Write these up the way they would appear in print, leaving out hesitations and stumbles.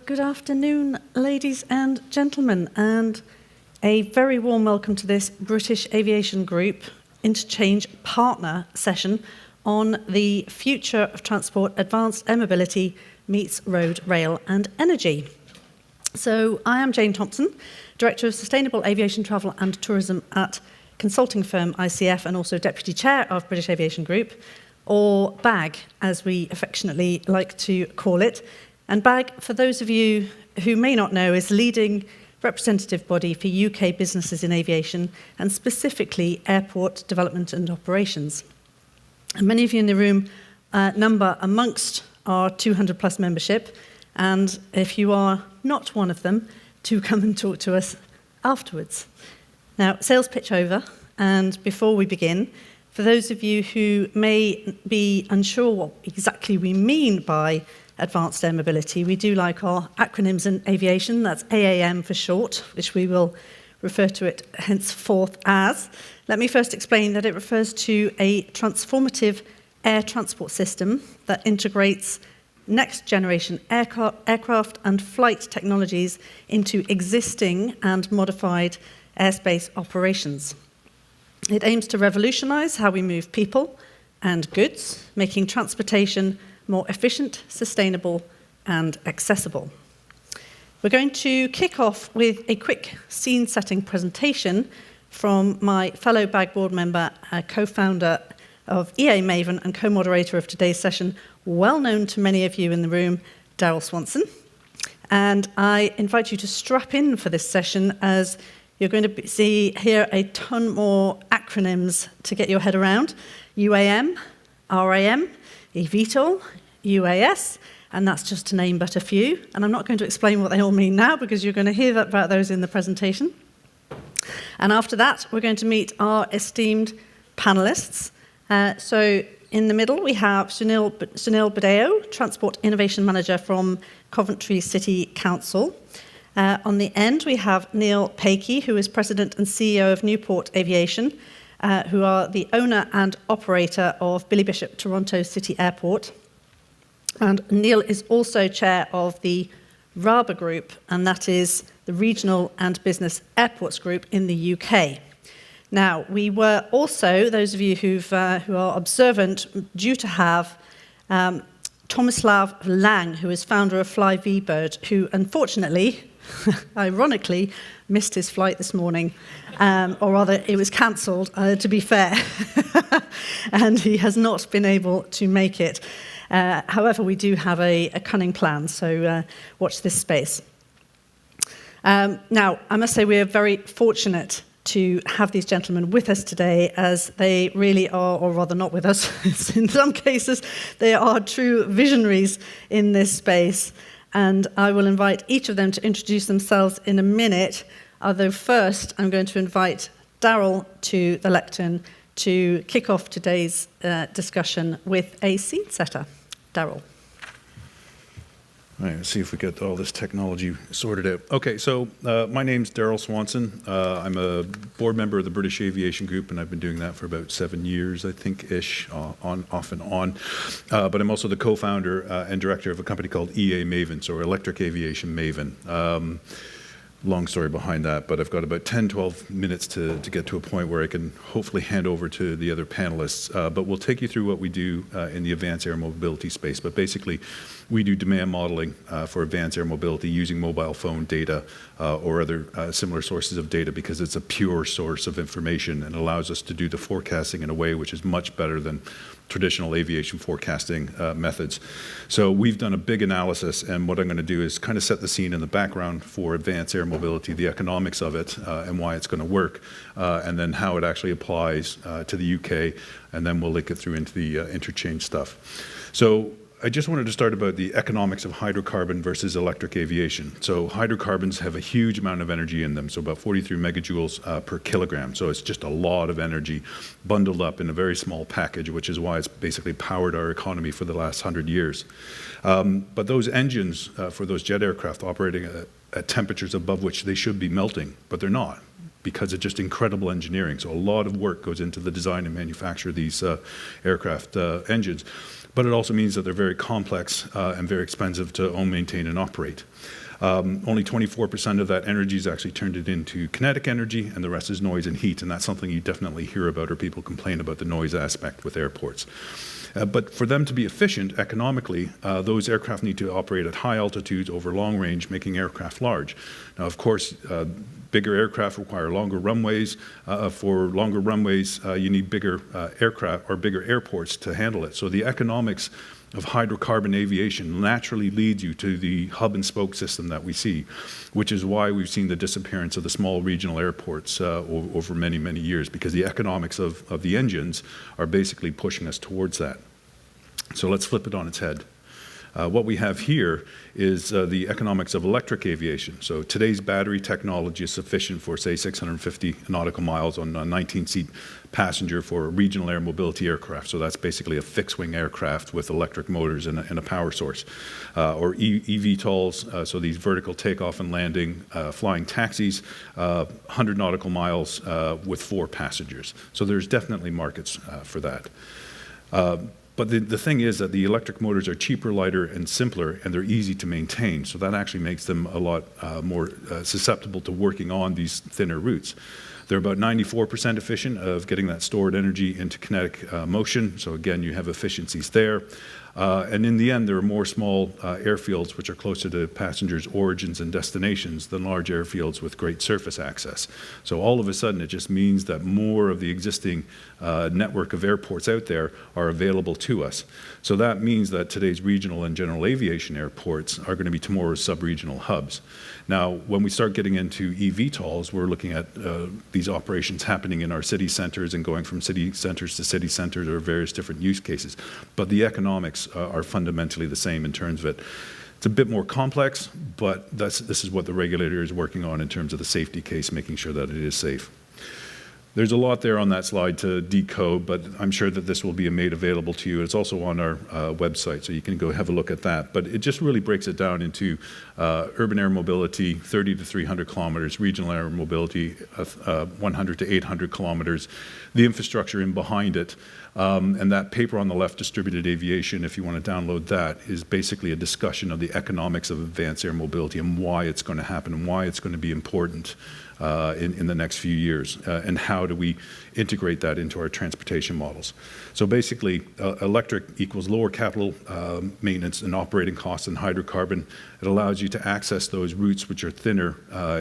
Good afternoon, ladies and gentlemen, and a very warm welcome to this British Aviation Group Interchange Partner session on the future of transport, advanced air mobility meets road, rail and energy. So I am Jane Thompson, Director of Sustainable Aviation Travel and Tourism at consulting firm ICF and also Deputy Chair of British Aviation Group, or BAG, as we affectionately like to call it. And BAG, for those of you who may not know, is the leading representative body for UK businesses in aviation and specifically airport development and operations. And many of you in the room number amongst our 200 plus membership, and if you are not one of them, do come and talk to us afterwards. Now, sales pitch over, and before we begin, for those of you who may be unsure what exactly we mean by advanced air mobility, we do like our acronyms in aviation. That's AAM for short, which we will refer to it henceforth as. Let me first explain that it refers to a transformative air transport system that integrates next generation aircraft and flight technologies into existing and modified airspace operations. It aims to revolutionize how we move people and goods, making transportation more efficient, sustainable, and accessible. We're going to kick off with a quick scene-setting presentation from my fellow BAG board member, co-founder of EA Maven and co-moderator of today's session, well known to many of you in the room, Darrell Swanson. And I invite you to strap in for this session as you're going to see here a ton more acronyms to get your head around. UAM, RAM, eVTOL, UAS, and that's just to name but a few. And I'm not going to explain what they all mean now because you're going to hear about those in the presentation. And after that, we're going to meet our esteemed panelists. So in the middle, we have Sunil Budhdeo, Transport Innovation Manager from Coventry City Council. On the end, we have Neil Pakey, who is President and CEO of Nieuport Aviation, who are the owner and operator of Billy Bishop Toronto City Airport. And Neil is also chair of the RABA group, and that is the Regional and Business Airports Group in the UK. Now, we were also, those of you who are observant, due to have Tomislav Lang, who is founder of flyv, who unfortunately, ironically, missed his flight this morning, or rather it was cancelled, to be fair, and he has not been able to make it. However, we do have a cunning plan, so watch this space. Now, I must say we are very fortunate to have these gentlemen with us today, as they really are, or rather not with us, in some cases, they are true visionaries in this space. And I will invite each of them to introduce themselves in a minute, although first I'm going to invite Darrell to the lectern to kick off today's discussion with a scene setter. Darrell. All right, let's see if we get all this technology sorted out. Okay, so my name's Darrell Swanson. I'm a board member of the British Aviation Group, and I've been doing that for about 7 years, I think-ish, off and on. But I'm also the co-founder and director of a company called EA Maven, so Electric Aviation Maven. Long story behind that, but I've got about 10, 12 minutes to get to a point where I can hopefully hand over to the other panelists. But we'll take you through what we do in the advanced air mobility space. But basically, we do demand modeling for advanced air mobility using mobile phone data or other similar sources of data, because it's a pure source of information and allows us to do the forecasting in a way which is much better than traditional aviation forecasting methods. So we've done a big analysis, and what I'm going to do is kind of set the scene in the background for advanced air mobility, the economics of it, and why it's going to work, and then how it actually applies to the UK, and then we'll link it through into the interchange stuff. So I just wanted to start about the economics of hydrocarbon versus electric aviation. So hydrocarbons have a huge amount of energy in them, so about 43 megajoules per kilogram. So it's just a lot of energy bundled up in a very small package, which is why it's basically powered our economy for the last 100 years. But those engines for those jet aircraft operating at temperatures above which they should be melting, but they're not, because it's just incredible engineering. So a lot of work goes into the design and manufacture of these aircraft engines. But it also means that they're very complex and very expensive to own, maintain, and operate. Only 24% of that energy is actually turned it into kinetic energy, and the rest is noise and heat, and that's something you definitely hear about, or people complain about the noise aspect with airports. But for them to be efficient economically, those aircraft need to operate at high altitudes over long range, making aircraft large. Now, of course, bigger aircraft require longer runways. For longer runways, you need bigger aircraft or bigger airports to handle it. So the economics of hydrocarbon aviation naturally leads you to the hub and spoke system that we see, which is why we've seen the disappearance of the small regional airports over many, many years, because the economics of the engines are basically pushing us towards that. So let's flip it on its head. What we have here is the economics of electric aviation. So today's battery technology is sufficient for, say, 650 nautical miles on a 19-seat passenger for a regional air mobility aircraft. So that's basically a fixed-wing aircraft with electric motors and a power source. Or eVTOLs, so these vertical takeoff and landing flying taxis, 100 nautical miles with 4 passengers. So there's definitely markets for that. But the thing is that the electric motors are cheaper, lighter, and simpler, and they're easy to maintain. So that actually makes them a lot more susceptible to working on these thinner routes. They're about 94% efficient of getting that stored energy into kinetic motion. So again, you have efficiencies there. And in the end, there are more small airfields which are closer to passengers' origins and destinations than large airfields with great surface access. So all of a sudden, it just means that more of the existing network of airports out there are available to us. So that means that today's regional and general aviation airports are going to be tomorrow's sub-regional hubs. Now, when we start getting into eVTOLs, we're looking at these operations happening in our city centers and going from city centers to city centers, or various different use cases. But the economics are fundamentally the same in terms of it. It's a bit more complex, but this is what the regulator is working on in terms of the safety case, making sure that it is safe. There's a lot there on that slide to decode, but I'm sure that this will be made available to you. It's also on our website, so you can go have a look at that. But it just really breaks it down into urban air mobility, 30 to 300 kilometers, regional air mobility, 100 to 800 kilometers, the infrastructure in behind it. And that paper on the left, Distributed Aviation, if you want to download that, is basically a discussion of the economics of advanced air mobility and why it's going to happen and why it's going to be important in the next few years, and how do we integrate that into our transportation models. So basically, electric equals lower capital maintenance and operating costs than hydrocarbon. It allows you to access those routes which are thinner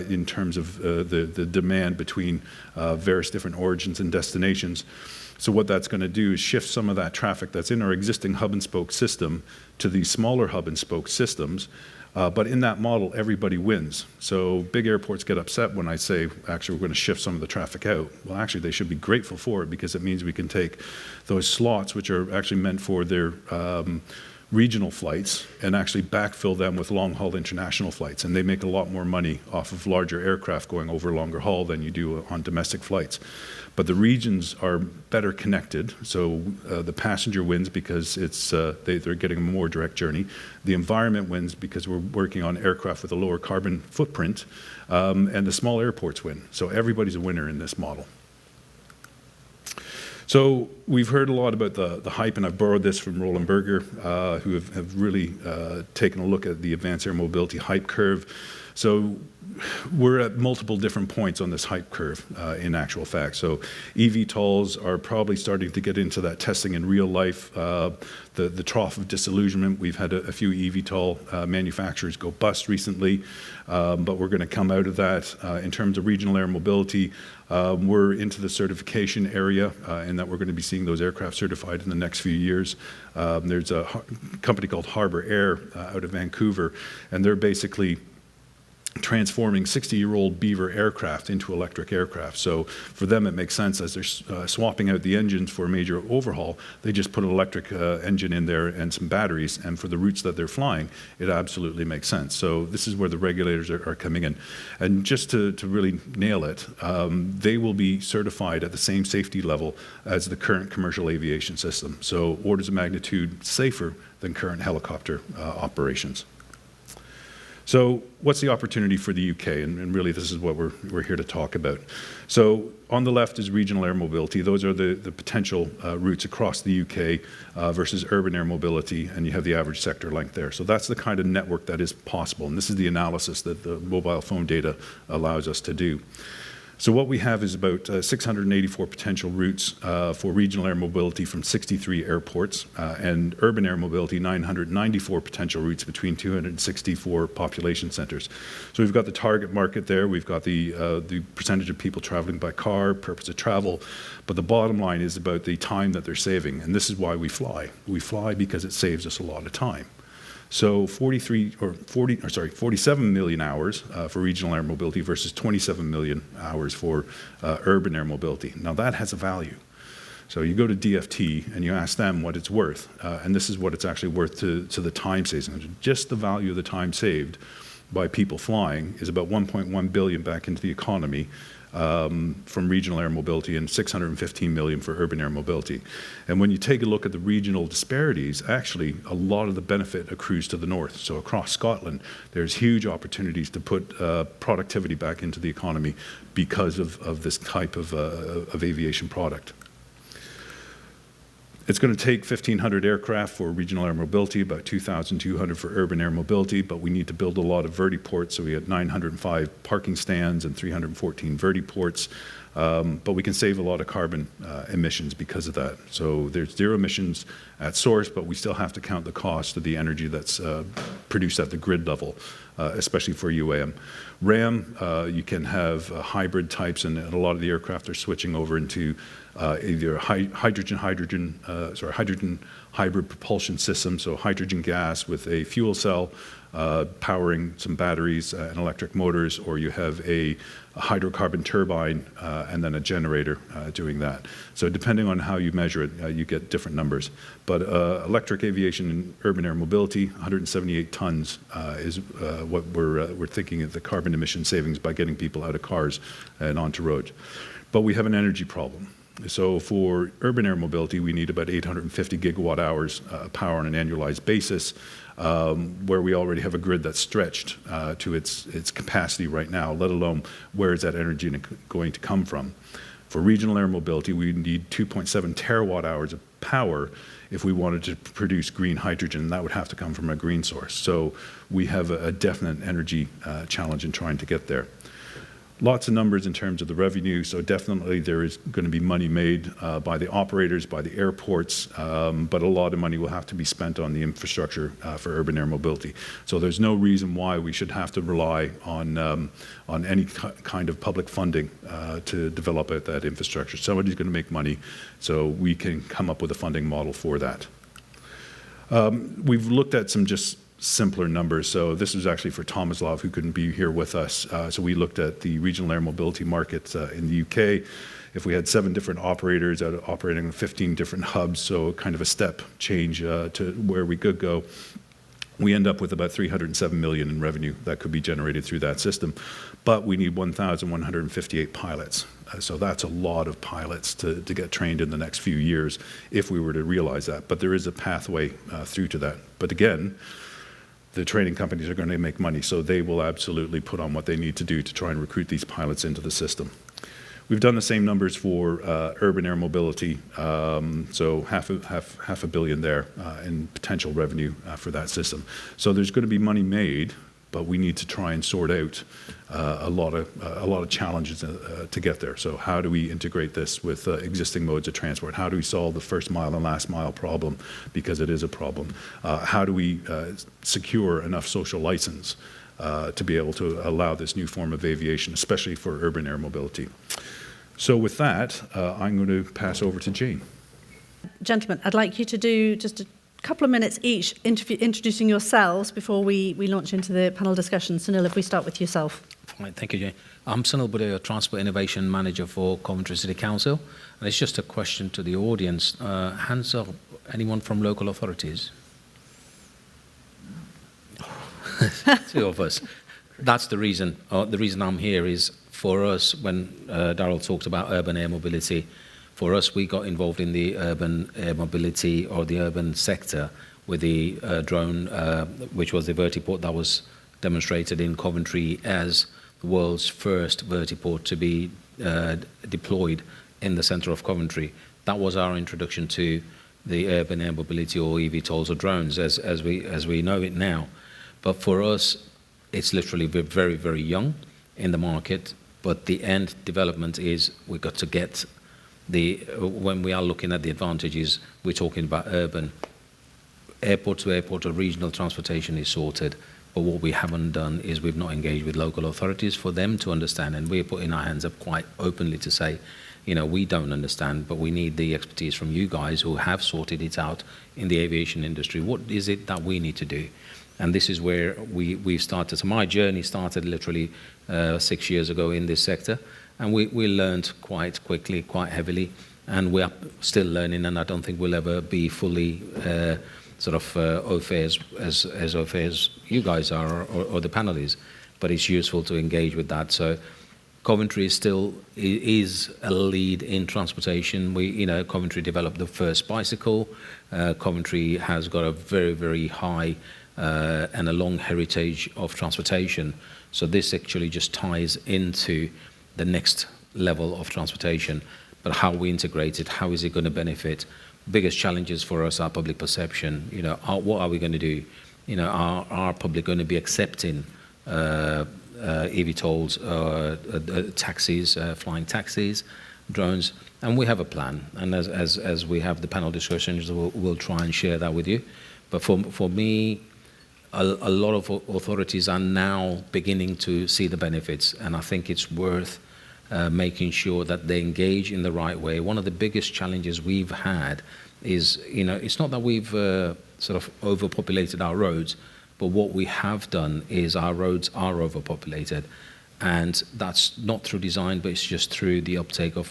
in terms of the demand between various different origins and destinations. So what that's going to do is shift some of that traffic that's in our existing hub and spoke system to these smaller hub and spoke systems. But in that model, everybody wins. So big airports get upset when I say, actually, we're going to shift some of the traffic out. Well, actually, they should be grateful for it, because it means we can take those slots, which are actually meant for their regional flights, and actually backfill them with long-haul international flights. And they make a lot more money off of larger aircraft going over longer haul than you do on domestic flights. But the regions are better connected, so the passenger wins because they're getting a more direct journey. The environment wins because we're working on aircraft with a lower carbon footprint, and the small airports win. So everybody's a winner in this model. So we've heard a lot about the hype, and I've borrowed this from Roland Berger, who have really taken a look at the advanced air mobility hype curve. So we're at multiple different points on this hype curve in actual fact. So eVTOLs are probably starting to get into that testing in real life. The trough of disillusionment, we've had a few eVTOL manufacturers go bust recently, but we're going to come out of that. In terms of regional air mobility, we're into the certification area, and that we're going to be seeing those aircraft certified in the next few years. There's a company called Harbour Air out of Vancouver, and they're basically transforming 60-year-old Beaver aircraft into electric aircraft. So for them, it makes sense as they're swapping out the engines for a major overhaul. They just put an electric engine in there and some batteries, and for the routes that they're flying, it absolutely makes sense. So this is where the regulators are coming in. And just to really nail it, they will be certified at the same safety level as the current commercial aviation system. So orders of magnitude safer than current helicopter operations. So what's the opportunity for the UK? And really this is what we're here to talk about. So on the left is regional air mobility. Those are the potential routes across the UK versus urban air mobility, and you have the average sector length there. So that's the kind of network that is possible, and this is the analysis that the mobile phone data allows us to do. So what we have is about 684 potential routes for regional air mobility from 63 airports, and urban air mobility, 994 potential routes between 264 population centres. So we've got the target market there, we've got the percentage of people travelling by car, purpose of travel, but the bottom line is about the time that they're saving, and this is why we fly. We fly because it saves us a lot of time. So 47 million hours for regional air mobility versus 27 million hours for urban air mobility. Now that has a value. So you go to DFT and you ask them what it's worth, and this is what it's actually worth to the time savings. Just the value of the time saved by people flying is about 1.1 billion back into the economy from regional air mobility and 615 million for urban air mobility. And when you take a look at the regional disparities, actually a lot of the benefit accrues to the north. So across Scotland, there's huge opportunities to put productivity back into the economy because of this type of aviation product. It's going to take 1,500 aircraft for regional air mobility, about 2,200 for urban air mobility, but we need to build a lot of vertiports, so we had 905 parking stands and 314 vertiports, but we can save a lot of carbon emissions because of that. So there's zero emissions at source, but we still have to count the cost of the energy that's produced at the grid level, especially for UAM. RAM, you can have hybrid types, and a lot of the aircraft are switching over into either hydrogen hybrid propulsion system, so hydrogen gas with a fuel cell powering some batteries and electric motors, or you have a hydrocarbon turbine and then a generator doing that. So depending on how you measure it, you get different numbers. But electric aviation and urban air mobility, 178 tons is what we're thinking of the carbon emission savings by getting people out of cars and onto roads. But we have an energy problem. So for urban air mobility, we need about 850 gigawatt hours power on an annualized basis, where we already have a grid that's stretched to its capacity right now, let alone where is that energy going to come from. For regional air mobility, we need 2.7 terawatt hours of power if we wanted to produce green hydrogen, and that would have to come from a green source. So we have a definite energy challenge in trying to get there. Lots of numbers in terms of the revenue, so definitely there is going to be money made by the operators, by the airports, but a lot of money will have to be spent on the infrastructure for urban air mobility. So there's no reason why we should have to rely on any kind of public funding to develop out that infrastructure. Somebody's going to make money, so we can come up with a funding model for that. We've looked at some just simpler numbers. So this was actually for Tomislav, who couldn't be here with us. So we looked at the regional air mobility market in the UK. If we had 7 different operators operating 15 different hubs, so kind of a step change to where we could go, we end up with about 307 million in revenue that could be generated through that system. But we need 1,158 pilots. So that's a lot of pilots to get trained in the next few years if we were to realize that. But there is a pathway through to that. But again, the training companies are going to make money, so they will absolutely put on what they need to do to try and recruit these pilots into the system. We've done the same numbers for urban air mobility, so half a billion there in potential revenue for that system. So there's going to be money made, but we need to try and sort out a lot of challenges to get there. So how do we integrate this with existing modes of transport? How do we solve the first mile and last mile problem, because it is a problem? How do we secure enough social license to be able to allow this new form of aviation, especially for urban air mobility? So with that, I'm going to pass over to Jane. Gentlemen, I'd like you to do just a couple of minutes each introducing yourselves before we launch into the panel discussion. Sunil, if we start with yourself. Right, thank you, Jane. I'm Sunil, Budhdeo, Transport Innovation Manager for Coventry City Council. And it's just a question to the audience. Hands up, anyone from local authorities? 2 of us. That's the reason. The reason I'm here is for us, when Darrell talked about urban air mobility, for us, we got involved in the urban air mobility or the urban sector with the drone, which was the vertiport that was demonstrated in Coventry as the world's first vertiport to be deployed in the centre of Coventry. That was our introduction to the urban air mobility, or eVTOLs, or drones as we know it now. But for us, it's literally very, very young in the market. But the end development is we've got to get when we are looking at the advantages, we're talking about urban. Airport to airport or regional transportation is sorted. But what we haven't done is we've not engaged with local authorities for them to understand. And we're putting our hands up quite openly to say, we don't understand, but we need the expertise from you guys who have sorted it out in the aviation industry. What is it that we need to do? And this is where we've started. So my journey started literally 6 years ago in this sector, and we learned quite quickly, quite heavily, and we are still learning, and I don't think we'll ever be fully au fait as au fait as you guys are, or the panelists, but it's useful to engage with that. So Coventry is a lead in transportation. Coventry developed the first bicycle. Coventry has got a very, very high and a long heritage of transportation. So this actually just ties into the next level of transportation. But how we integrate it, how is it going to benefit? Biggest challenges for us are public perception. What are we going to do? Are public going to be accepting eVTOLs, taxis, flying taxis, drones? And we have a plan. And as we have the panel discussions, we'll try and share that with you. But for me, a lot of authorities are now beginning to see the benefits, and I think it's worth making sure that they engage in the right way. One of the biggest challenges we've had is, it's not that we've sort of overpopulated our roads, but what we have done is our roads are overpopulated, and that's not through design, but it's just through the uptake of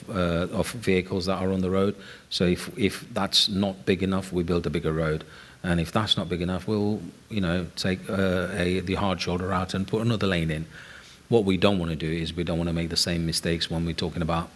vehicles that are on the road. So if that's not big enough, we build a bigger road. And if that's not big enough, we'll, take the hard shoulder out and put another lane in. What we don't want to do is we don't want to make the same mistakes when we're talking about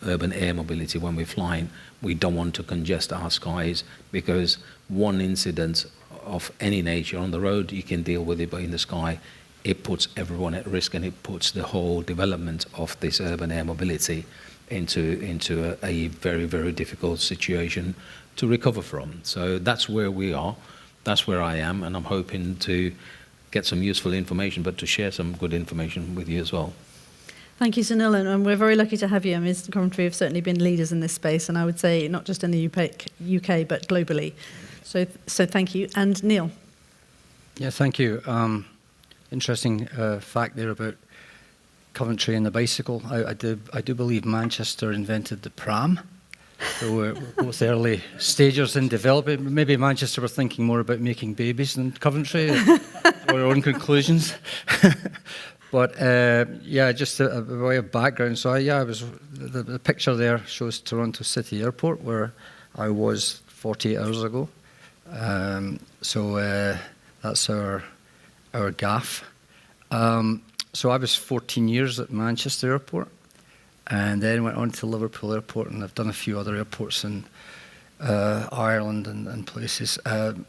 urban air mobility. When we're flying, we don't want to congest our skies, because one incident of any nature on the road, you can deal with it, but in the sky, it puts everyone at risk, and it puts the whole development of this urban air mobility into a very, very difficult situation to recover from. So that's where we are, that's where I am, and I'm hoping to get some useful information, but to share some good information with you as well. Thank you, Sunil, and we're very lucky to have you. I mean, Coventry have certainly been leaders in this space, and I would say not just in the UK but globally. So thank you. And Neil. Yeah, thank you. Interesting fact there about Coventry and the bicycle. I do believe Manchester invented the pram. So we're both early stagers in development. Maybe Manchester were thinking more about making babies than Coventry, our own conclusions. But just a way of background. So I was the picture there shows Toronto City Airport, where I was 48 hours ago. That's our gaff. So I was 14 years at Manchester Airport, and then went on to Liverpool Airport, and I've done a few other airports in Ireland and places.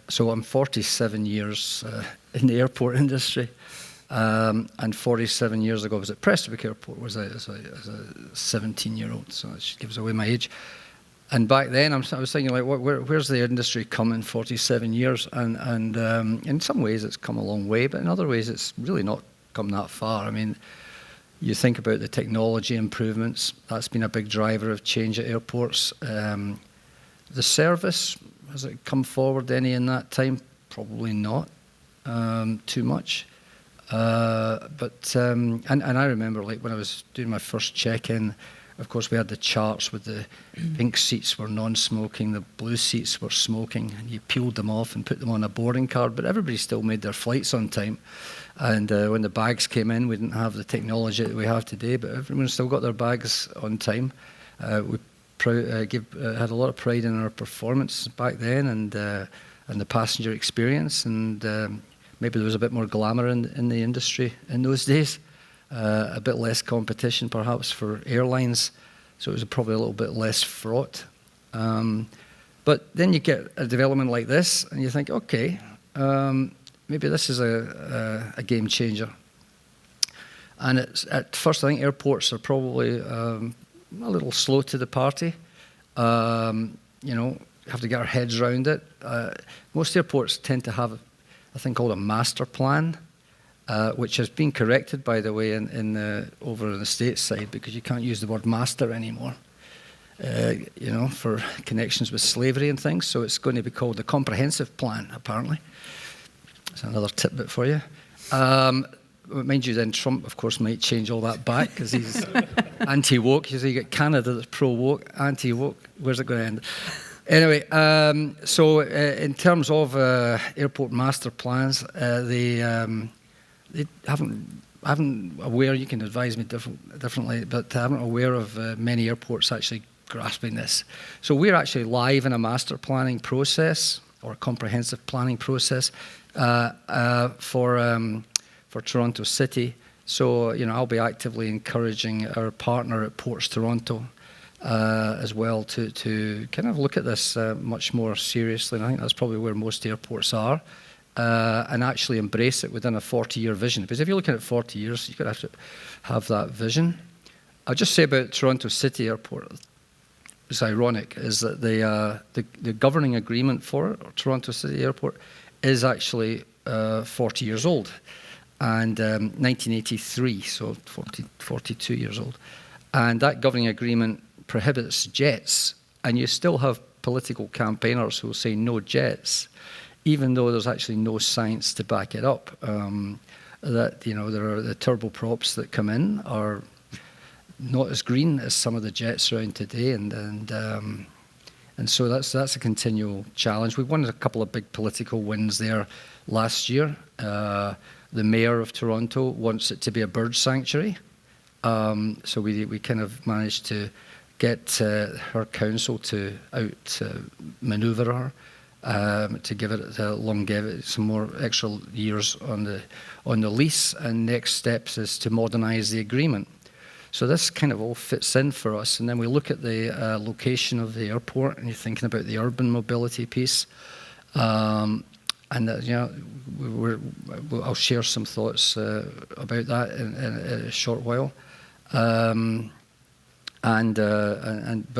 So I'm 47 years in the airport industry, and 47 years ago I was at Prestwick Airport as a 17-year-old, so it gives away my age. And back then I was thinking, like, where's the industry come in 47 years? And in some ways it's come a long way, but in other ways it's really not come that far. I mean, you think about the technology improvements, that's been a big driver of change at airports. The service, has it come forward any in that time? Probably not too much. But I remember, like, when I was doing my first check-in, of course we had the charts with the pink seats were non-smoking, the blue seats were smoking, and you peeled them off and put them on a boarding card, but everybody still made their flights on time. And when the bags came in, we didn't have the technology that we have today, but everyone still got their bags on time. We had a lot of pride in our performance back then, and the passenger experience, and maybe there was a bit more glamour in the industry in those days. A bit less competition perhaps for airlines, so it was probably a little bit less fraught. But then you get a development like this and you think, okay, maybe this is a game changer. And at first, I think airports are probably a little slow to the party. You know, have to get our heads around it. Most airports tend to have a thing called a master plan, which has been corrected, by the way, over in the States side, because you can't use the word master anymore, you know, for connections with slavery and things. So it's going to be called the comprehensive plan, apparently. That's another tidbit for you. Mind you, then Trump, of course, might change all that back because he's anti-woke. You see, you get Canada that's pro-woke, anti-woke. Where's it going to end? Anyway, so in terms of airport master plans, they haven't aware. You can advise me differently, but I haven't aware of many airports actually grasping this. So we're actually live in a master planning process or a comprehensive planning process for Toronto City. So, you know, I'll be actively encouraging our partner at Ports Toronto as well to kind of look at this much more seriously. And I think that's probably where most airports are, and actually embrace it within a 40-year vision. Because if you're looking at 40 years, you've got to have that vision. I'll just say about Toronto City Airport, it's ironic, is that the governing agreement for it, or Toronto City Airport, is actually 40 years old. And 1983, so 42 years old. And that governing agreement prohibits jets, and you still have political campaigners who will say no jets, even though there's actually no science to back it up. That, you know, there are the turboprops that come in are not as green as some of the jets around today, and so that's a continual challenge. We won a couple of big political wins there last year. The mayor of Toronto wants it to be a bird sanctuary. So we kind of managed to get her council to out-manoeuvre her, to give it longevity, some more extra years on the lease. And next steps is to modernise the agreement. So this kind of all fits in for us. And then we look at the location of the airport, and you're thinking about the urban mobility piece. And you know, I'll share some thoughts about that in a short while. But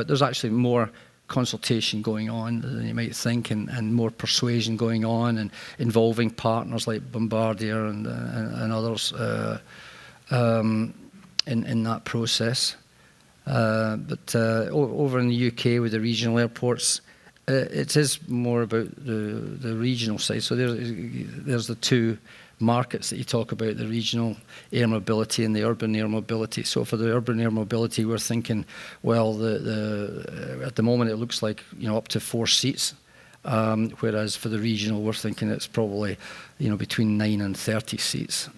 there's actually more consultation going on than you might think, and more persuasion going on, and involving partners like Bombardier and others in that process. But over in the UK with the regional airports, it is more about the regional side. So there's the two markets that you talk about, the regional air mobility and the urban air mobility. So for the urban air mobility, we're thinking, well, at the moment it looks like, you know, up to 4 seats, whereas for the regional we're thinking it's probably, you know, between 9 and 30 seats.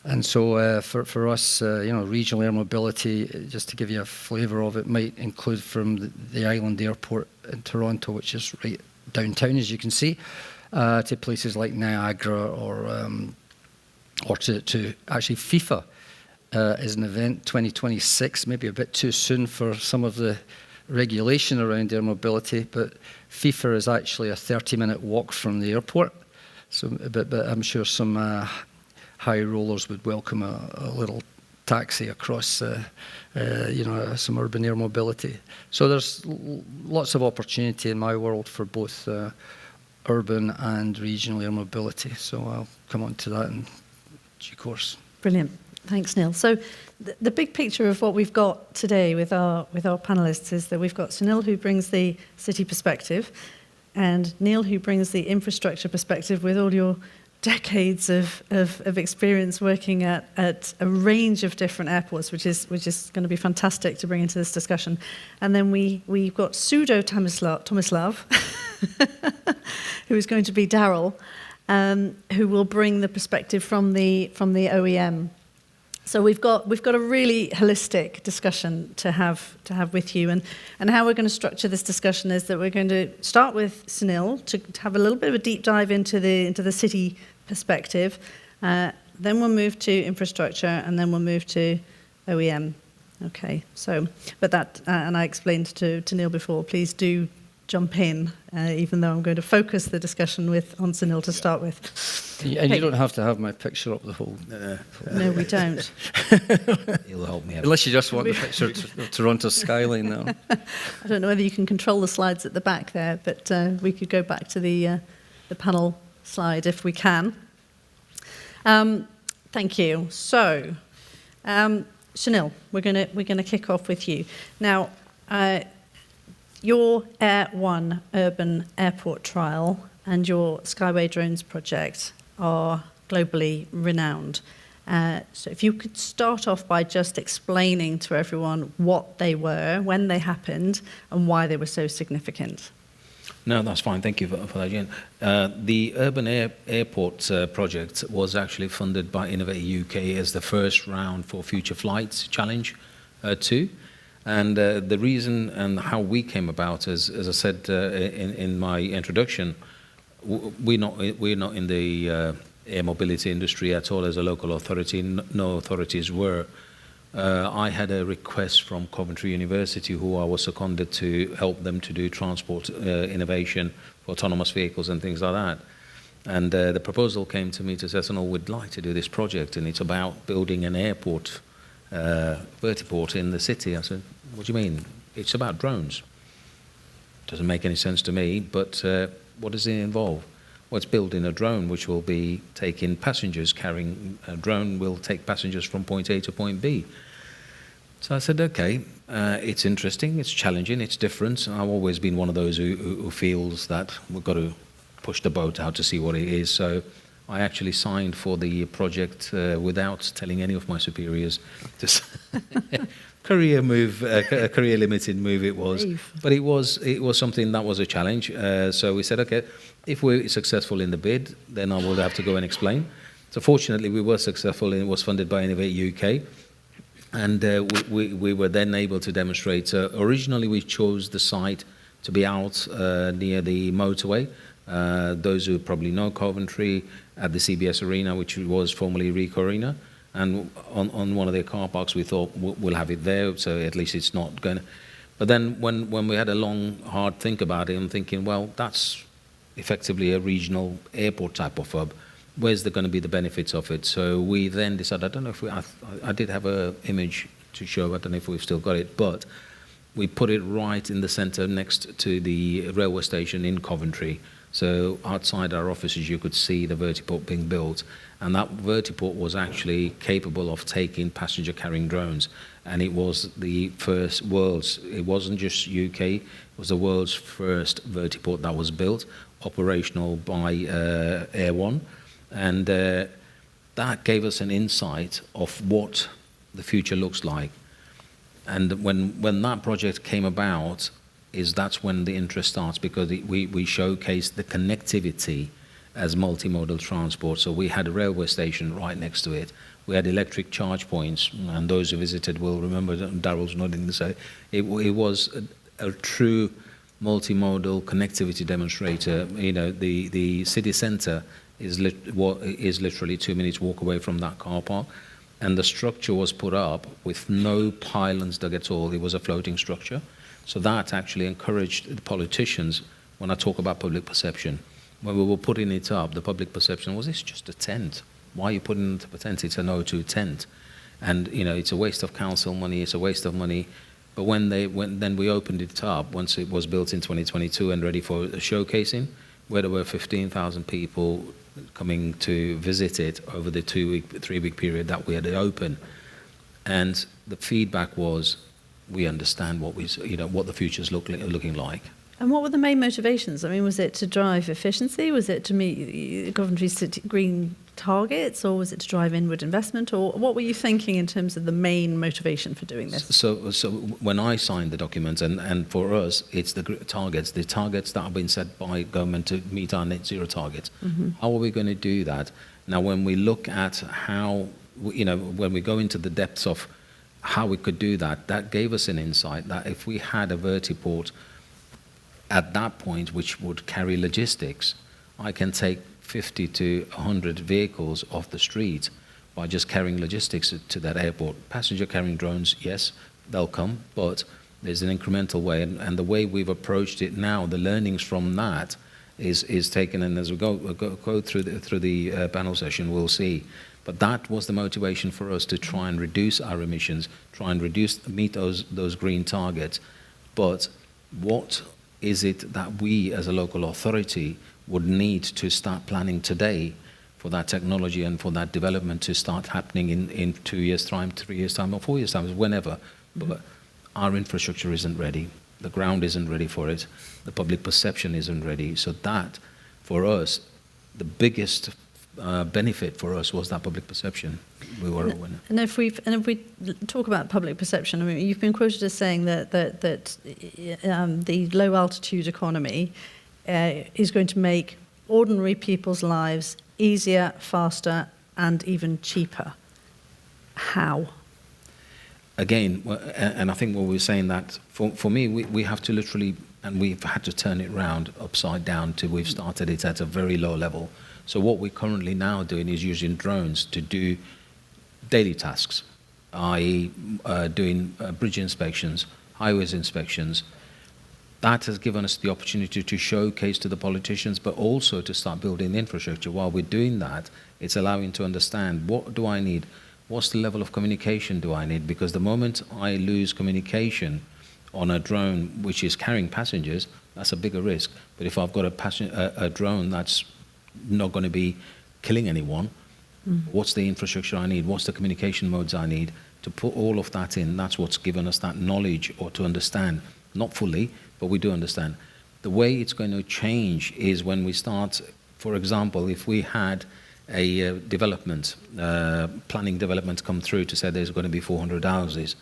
And so for us, you know, regional air mobility, just to give you a flavour of it, might include from the Island Airport in Toronto, which is right downtown, as you can see, to places like Niagara, or to actually FIFA is an event 2026, maybe a bit too soon for some of the regulation around air mobility, but FIFA is actually a 30-minute walk from the airport. So, but I'm sure some high rollers would welcome a little taxi across, you know, some urban air mobility. So there's lots of opportunity in my world for both urban and regional air mobility. So I'll come on to that in due course. Brilliant. Thanks, Neil. So the big picture of what we've got today with our panellists is that we've got Sunil, who brings the city perspective, and Neil, who brings the infrastructure perspective with all your decades of experience working at a range of different airports, which is going to be fantastic to bring into this discussion. And then we've got pseudo Tomislav, who is going to be Darrell, who will bring the perspective from the OEM. So we've got a really holistic discussion to have with you, and how we're going to structure this discussion is that we're going to start with Sunil to have a little bit of a deep dive into the city perspective. Then we'll move to infrastructure, and then we'll move to OEM. Okay. So, but that, and I explained to Neil before. Please do jump in, even though I'm going to focus the discussion on Sunil to start with. And you don't have to have my picture up the whole... No, we don't. He'll help me out. Unless you just want the picture of Toronto skyline now. I don't know whether you can control the slides at the back there, but we could go back to the panel slide if we can. Thank you. So, Sunil, we're gonna kick off with you now. Your Air One urban airport trial and your Skyway drones project are globally renowned. So if you could start off by just explaining to everyone what they were, when they happened, and why they were so significant. No, that's fine. Thank you for that, Jen. The Urban Airport project was actually funded by Innovate UK as the first round for Future Flights Challenge 2. And the reason and how we came about, as I said in my introduction, we're not in the air mobility industry at all as a local authority. No authorities were. I had a request from Coventry University, who I was seconded to help them to do transport innovation for autonomous vehicles and things like that. And the proposal came to me to say, Sunil, we'd like to do this project, and it's about building an airport, vertiport in the city. I said, what do you mean? It's about drones. Doesn't make any sense to me, but what does it involve? Well, it's building a drone which will be taking passengers, carrying a drone will take passengers from point A to point B. So I said, okay, it's interesting, it's challenging, it's different. I've always been one of those who feels that we've got to push the boat out to see what it is. So I actually signed for the project without telling any of my superiors. Just career move, a career limited move it was. Brave. But it was something that was a challenge. So we said, okay, if we're successful in the bid, then I will have to go and explain. So fortunately, we were successful, and it was funded by Innovate UK. And we were then able to demonstrate. Originally, we chose the site to be out near the motorway. Those who probably know Coventry, at the CBS Arena, which was formerly Ricoh Arena. And on one of their car parks, we thought we'll have it there, so at least it's not going to... But then when we had a long, hard think about it, I'm thinking, well, that's effectively a regional airport type of hub. Where's there going to be the benefits of it? So we then decided, I don't know if I did have an image to show, I don't know if we've still got it, but we put it right in the centre next to the railway station in Coventry. So outside our offices, you could see the vertiport being built. And that vertiport was actually capable of taking passenger-carrying drones. And it was the first it wasn't just UK, it was the world's first vertiport that was built, operational by Air One. And that gave us an insight of what the future looks like. And when that project came about, that's when the interest starts, because we showcased the connectivity as multimodal transport. So we had a railway station right next to it. We had electric charge points, and those who visited will remember, Darrell's nodding to say, it was a true multimodal connectivity demonstrator. You know, the city centre is literally 2 minutes walk away from that car park. And the structure was put up with no pylons dug at all. It was a floating structure. So that actually encouraged the politicians, when I talk about public perception. When we were putting it up, the public perception was, it's just a tent. Why are you putting it up a tent? It's an O2 tent. And, you know, it's a waste of council money, it's a waste of money. But when we opened it up, once it was built in 2022 and ready for showcasing, where there were 15,000 people coming to visit it over the 3-week period that we had it open. And the feedback was, we understand what the future's looking like. And what were the main motivations? I mean, was it to drive efficiency? Was it to meet Coventry's city green targets? Or was it to drive inward investment? Or what were you thinking in terms of the main motivation for doing this? So when I signed the documents, and for us, it's the targets that have been set by government to meet our net zero targets. Mm-hmm. How are we going to do that? Now, when we look at how, when we go into the depths of how we could do that, that gave us an insight that if we had a vertiport at that point, which would carry logistics, I can take 50 to 100 vehicles off the street by just carrying logistics to that airport. Passenger carrying drones, yes, they'll come, but There's an incremental way, and the way we've approached it now, the learnings from that is taken, and as we go through the panel session, we'll see. But that was the motivation for us to try and reduce our emissions, try and meet those green targets. But what is it that we as a local authority would need to start planning today for that technology and for that development to start happening in 2 years' time, 3 years' time, or 4 years' time, whenever. But our infrastructure isn't ready. The ground isn't ready for it. The public perception isn't ready. So that, for us, the biggest benefit for us was that public perception. We were aware. And if we talk about public perception, I mean, you've been quoted as saying that the low altitude economy is going to make ordinary people's lives easier, faster, and even cheaper. How? Again, and I think what we're saying that for me, we have to literally, and we've had to turn it round upside down till we've started it at a very low level. So what we're currently now doing is using drones to do daily tasks, i.e. Doing bridge inspections, highways inspections. That has given us the opportunity to showcase to the politicians, but also to start building the infrastructure. While we're doing that, it's allowing to understand, what do I need? What's the level of communication do I need? Because the moment I lose communication on a drone which is carrying passengers, that's a bigger risk. But if I've got a drone that's not going to be killing anyone, what's the infrastructure I need? What's the communication modes I need? To put all of that in, that's what's given us that knowledge, or to understand, not fully, but we do understand. The way it's going to change is when we start, for example, if we had a development, planning development come through to say there's going to be 400 houses,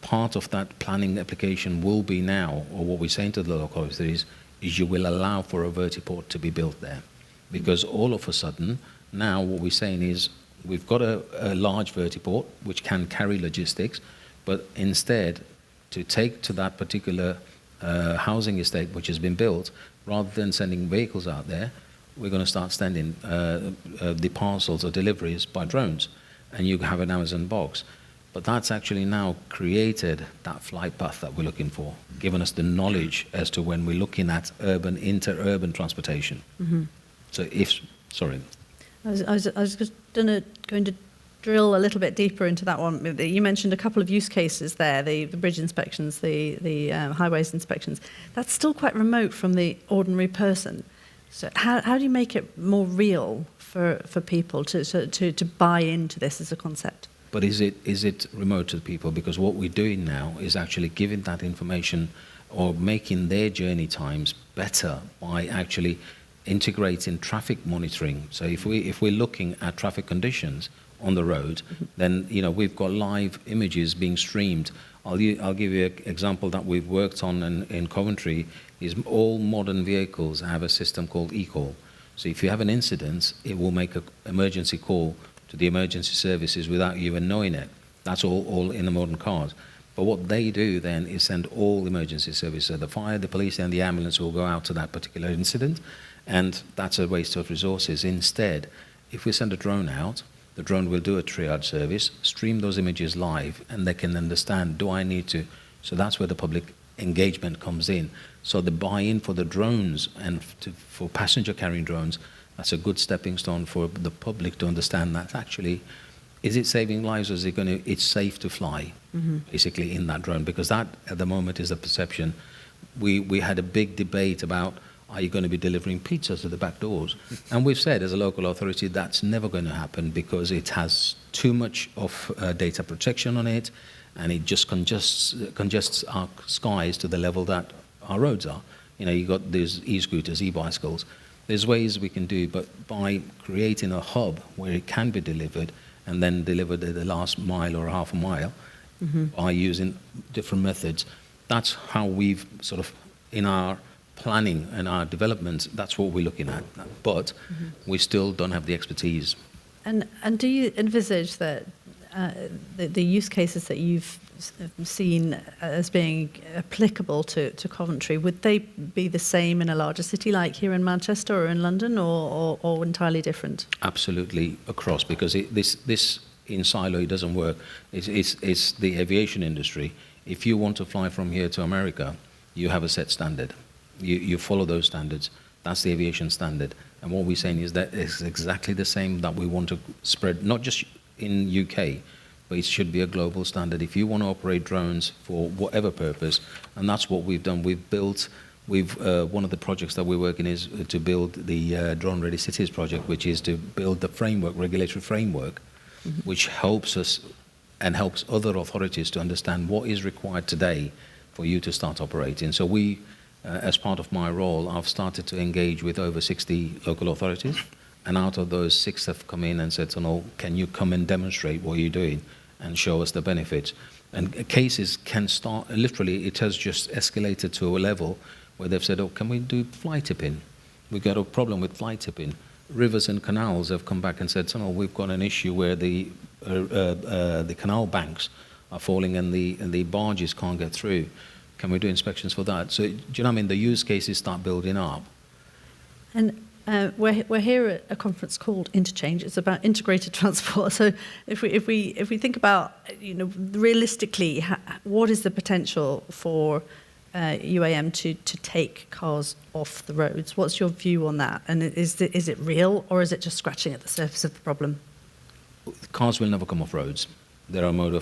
part of that planning application will be now, or what we're saying to the local authorities, is you will allow for a vertiport to be built there. Because all of a sudden, now what we're saying is we've got a large vertiport which can carry logistics, but instead to take to that particular housing estate which has been built, rather than sending vehicles out there, we're going to start sending the parcels or deliveries by drones, and you have an Amazon box. But that's actually now created that flight path that we're looking for, given us the knowledge as to when we're looking at urban, inter-urban transportation. So sorry. I was just going to drill a little bit deeper into that one. You mentioned a couple of use cases there, the bridge inspections, the highways inspections. That's still quite remote from the ordinary person. So how do you make it more real for people to buy into this as a concept? But is it remote to the people? Because what we're doing now is actually giving that information or making their journey times better by actually integrating traffic monitoring. So if we're looking at traffic conditions on the road, then we've got live images being streamed. I'll give you an example that we've worked on in Coventry. Is all modern vehicles have a system called eCall. So if you have an incident, it will make an emergency call to the emergency services without you even knowing it. That's all in the modern cars. But what they do then is send all emergency services. So the fire, the police, and the ambulance will go out to that particular incident, and that's a waste of resources. Instead, if we send a drone out, the drone will do a triage service, stream those images live, and they can understand, do I need to? So that's where the public engagement comes in. So the buy-in for the drones and for passenger carrying drones, that's a good stepping stone for the public to understand that actually, is it saving lives, or is it's safe to fly, basically, in that drone? Because that, at the moment, is the perception. We had a big debate about, are you going to be delivering pizzas to the back doors? And we've said, as a local authority, that's never going to happen because it has too much of data protection on it, and it just congests our skies to the level that our roads are. You got these e-scooters, e-bicycles. There's ways we can do, but by creating a hub where it can be delivered and then delivered at the last mile or half a mile by using different methods, that's how we've sort of, in our planning and our development, that's what we're looking at. But we still don't have the expertise. And do you envisage that the use cases that you've seen as being applicable to Coventry, would they be the same in a larger city like here in Manchester or in London, or entirely different? Absolutely across, because this in silo, it doesn't work. It's the aviation industry. If you want to fly from here to America, you have a set standard. You follow those standards. That's the aviation standard. And what we're saying is that it's exactly the same that we want to spread, not just in UK, but it should be a global standard. If you want to operate drones for whatever purpose, and that's what we've done. One of the projects that we're working is to build the Drone Ready Cities project, which is to build the framework, regulatory framework, which helps us and helps other authorities to understand what is required today for you to start operating. So we, as part of my role, I've started to engage with over 60 local authorities, and out of those, 6 have come in and said, Sunil, can you come and demonstrate what you're doing and show us the benefits? And cases can start, literally, it has just escalated to a level where they've said, oh, can we do fly tipping? We've got a problem with fly tipping. Rivers and canals have come back and said, Sunil, we've got an issue where the canal banks are falling and the barges can't get through. Can we do inspections for that? So, do you know what I mean? The use cases start building up. And we're here at a conference called Interchange. It's about integrated transport. So if we think about, you know, realistically, what is the potential for UAM to take cars off the roads? What's your view on that? And is it real, or is it just scratching at the surface of the problem? Cars will never come off roads. They're a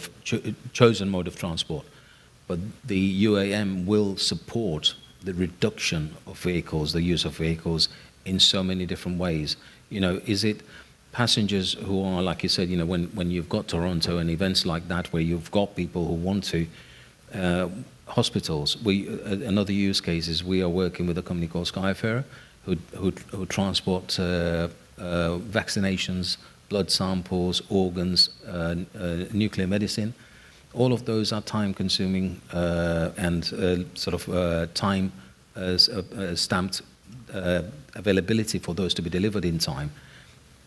chosen mode of transport. But the UAM will support the reduction of vehicles, the use of vehicles in so many different ways. You know, is it passengers who are, like you said, you know, when you've got Toronto and events like that where you've got people who want to, hospitals. Another use case is we are working with a company called Skyfarer who transport vaccinations, blood samples, organs, nuclear medicine. All of those are time-consuming and time stamped availability for those to be delivered in time.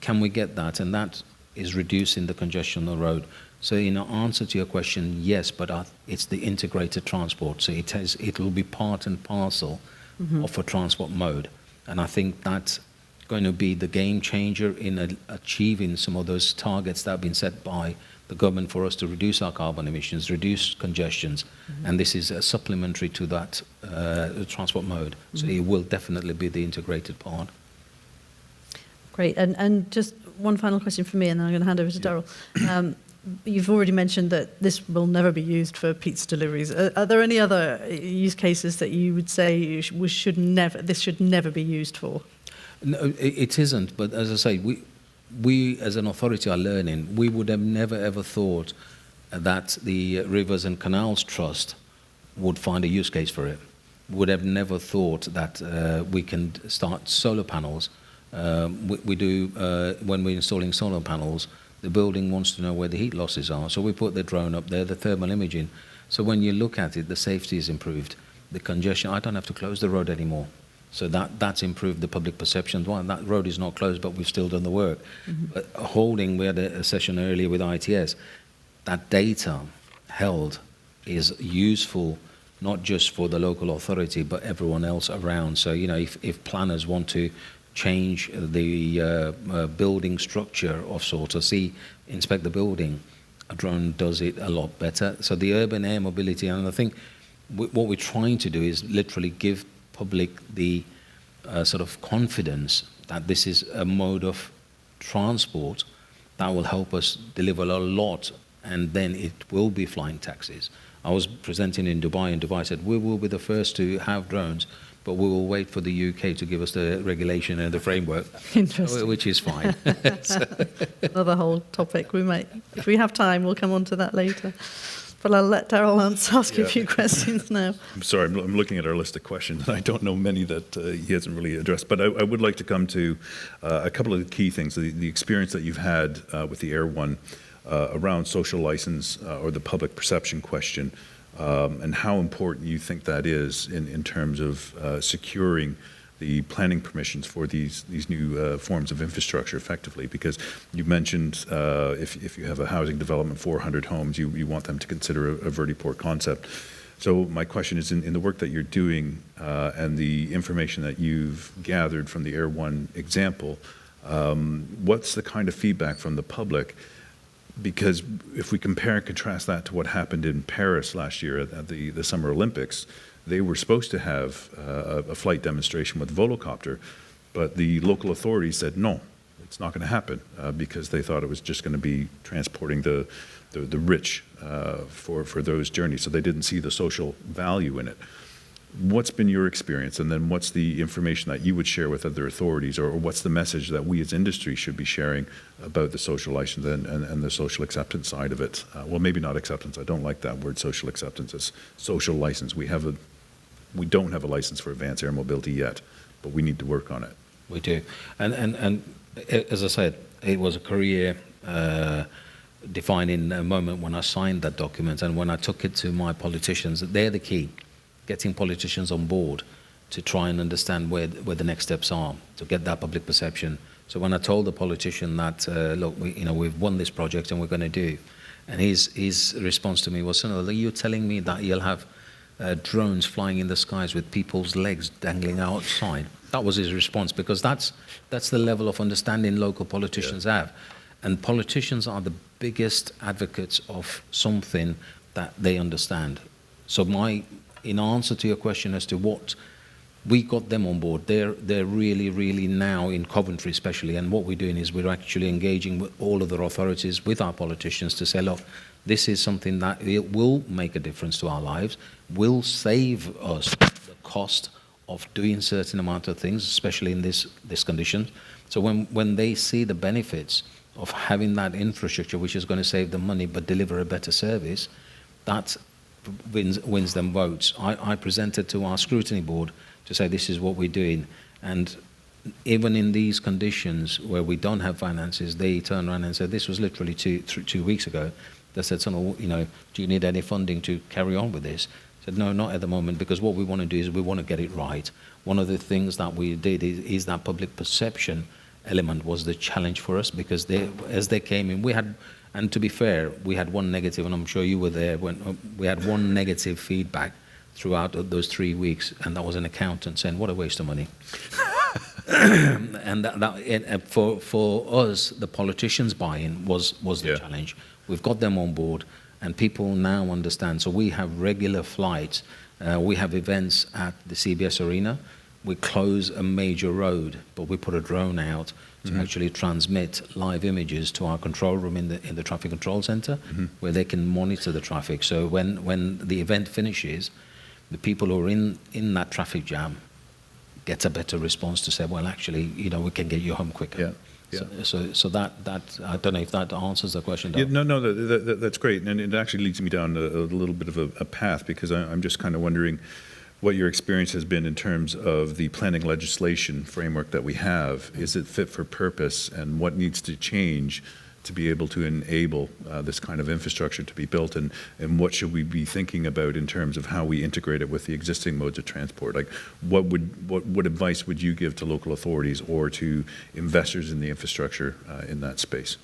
Can we get that? And that is reducing the congestion on the road. So in answer to your question, yes, but it's the integrated transport. So it will be part and parcel of a transport mode. And I think that's going to be the game changer in achieving some of those targets that have been set by the government for us to reduce our carbon emissions, reduce congestions, and this is supplementary to that transport mode. So it will definitely be the integrated part. Great, and just one final question from me, and then I'm going to hand over to Darrell. You've already mentioned that this will never be used for pizza deliveries. Are there any other use cases that you would say this should never be used for? No, it isn't. But as I say, we as an authority are learning. We would have never ever thought that the Rivers and Canals Trust would find a use case for it. Would have never thought that we can start solar panels. We do when we're installing solar panels. The building wants to know where the heat losses are, so we put the drone up there, the thermal imaging. So when you look at it, the safety is improved. The congestion, I don't have to close the road anymore. So that's improved the public perception. Well, that road is not closed, but we've still done the work. But we had a session earlier with ITS. That data held is useful not just for the local authority, but everyone else around. So, you know, if planners want to change the building structure of sorts, or inspect the building, a drone does it a lot better. So the urban air mobility, and I think what we're trying to do is literally give public the sort of confidence that this is a mode of transport that will help us deliver a lot, and then it will be flying taxis. I was presenting in Dubai, and Dubai said, we will be the first to have drones, but we will wait for the UK to give us the regulation and the framework, which is fine. Another whole topic if we have time, we'll come on to that later. But I'll let Darrell ask you a few questions now. I'm sorry, I'm looking at our list of questions, and I don't know many that he hasn't really addressed. But I would like to come to a couple of the key things, the experience that you've had with the Air One around social license or the public perception question, and how important you think that is in terms of securing the planning permissions for these new forms of infrastructure effectively, because you mentioned if you have a housing development, 400 homes, you want them to consider a vertiport concept. So my question is, in the work that you're doing and the information that you've gathered from the Air One example, what's the kind of feedback from the public because if we compare and contrast that to what happened in Paris last year at the Summer Olympics, they were supposed to have a flight demonstration with Volocopter, but the local authorities said no, it's not going to happen because they thought it was just going to be transporting the rich for those journeys. So they didn't see the social value in it. What's been your experience, and then what's the information that you would share with other authorities, or what's the message that we as industry should be sharing about the social license and the social acceptance side of it? Well, maybe not acceptance. I don't like that word, social acceptance. It's social license. We don't have a license for advanced air mobility yet, but we need to work on it. We do, and as I said, it was a career defining moment when I signed that document, and when I took it to my politicians. They're the key. Getting politicians on board to try and understand where the next steps are, to get that public perception. So when I told the politician that, look, we've won this project and we're going to do, and his response to me was, Sunil, are you telling me that you'll have drones flying in the skies with people's legs dangling outside? That was his response, because that's the level of understanding local politicians have. And politicians are the biggest advocates of something that they understand. So in answer to your question as to what we got them on board, they're really, really now in Coventry especially, and what we're doing is we're actually engaging with all other authorities, with our politicians, to say, look, this is something that it will make a difference to our lives, will save us the cost of doing certain amount of things, especially in this condition. So when they see the benefits of having that infrastructure, which is going to save them money but deliver a better service, that wins them votes. I presented to our scrutiny board to say this is what we're doing, and even in these conditions where we don't have finances, they turn around and said, this was literally 2 weeks ago, they said, Sunil, do you need any funding to carry on with this? I said, no, not at the moment, because what we want to do is we want to get it right. One of the things that we did is that public perception element was the challenge for us, because as they came in, we had, and to be fair, we had one negative, and I'm sure you were there, when we had one negative feedback throughout those 3 weeks, and that was an accountant saying, what a waste of money. And for us, the politicians' buy-in was the challenge. We've got them on board, and people now understand. So we have regular flights. We have events at the CBS Arena. We close a major road, but we put a drone out to actually transmit live images to our control room in the traffic control center, where they can monitor the traffic. So when the event finishes, the people who are in that traffic jam get a better response to say, well, actually, we can get you home quicker. Yeah. Yeah. So that I don't know if that answers the question. Yeah, no, that's great, and it actually leads me down a little bit of a path, because I'm just kind of wondering what your experience has been in terms of the planning legislation framework that we have. Is it fit for purpose, and what needs to change to be able to enable this kind of infrastructure to be built, and what should we be thinking about in terms of how we integrate it with the existing modes of transport? Like, what advice would you give to local authorities or to investors in the infrastructure in that space?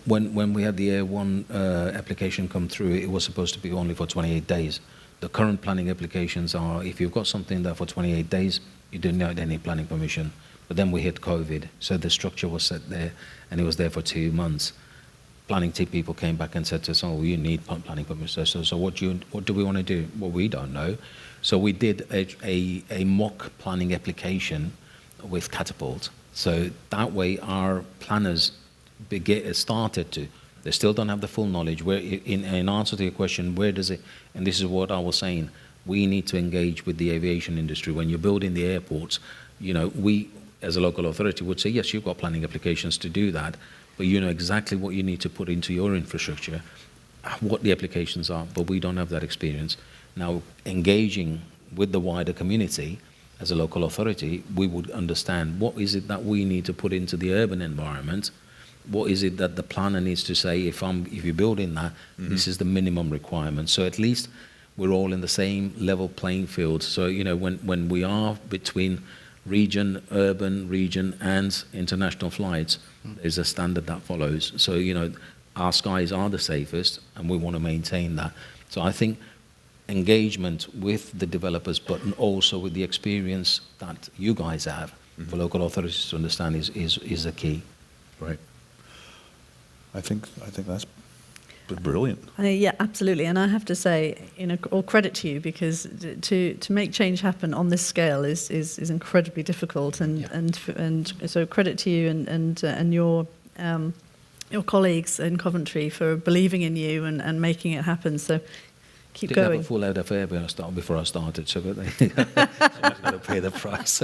When we had the Air 1 application come through, it was supposed to be only for 28 days. The current planning applications are, if you've got something there for 28 days, you don't need any planning permission. But then we hit COVID, so the structure was set there, and it was there for 2 months. Planning team people came back and said to us, oh, you need planning permission. So what do we want to do? Well, we don't know. So we did a mock planning application with Catapult. So that way our planners started to. They still don't have the full knowledge. Where, in answer to your question, where does it, and this is what I was saying, we need to engage with the aviation industry. When you're building the airports, we, as a local authority, would say, yes, you've got planning applications to do that, but you know exactly what you need to put into your infrastructure, what the applications are, but we don't have that experience. Now, engaging with the wider community, as a local authority, we would understand what is it that we need to put into the urban environment. What is it that the planner needs to say, if you're building that, this is the minimum requirement. So at least we're all in the same level playing field. So, when we are between region, urban region, and international flights, there's a standard that follows. So, our skies are the safest, and we want to maintain that. So I think engagement with the developers, but also with the experience that you guys have for local authorities to understand is a key. Right. I think that's brilliant. Yeah, absolutely. And I have to say, all credit to you, because to make change happen on this scale is incredibly difficult. And so credit to you and your colleagues in Coventry for believing in you and making it happen. So keep Didn't going. have a full out of fare before I started, so someone's got to pay the price.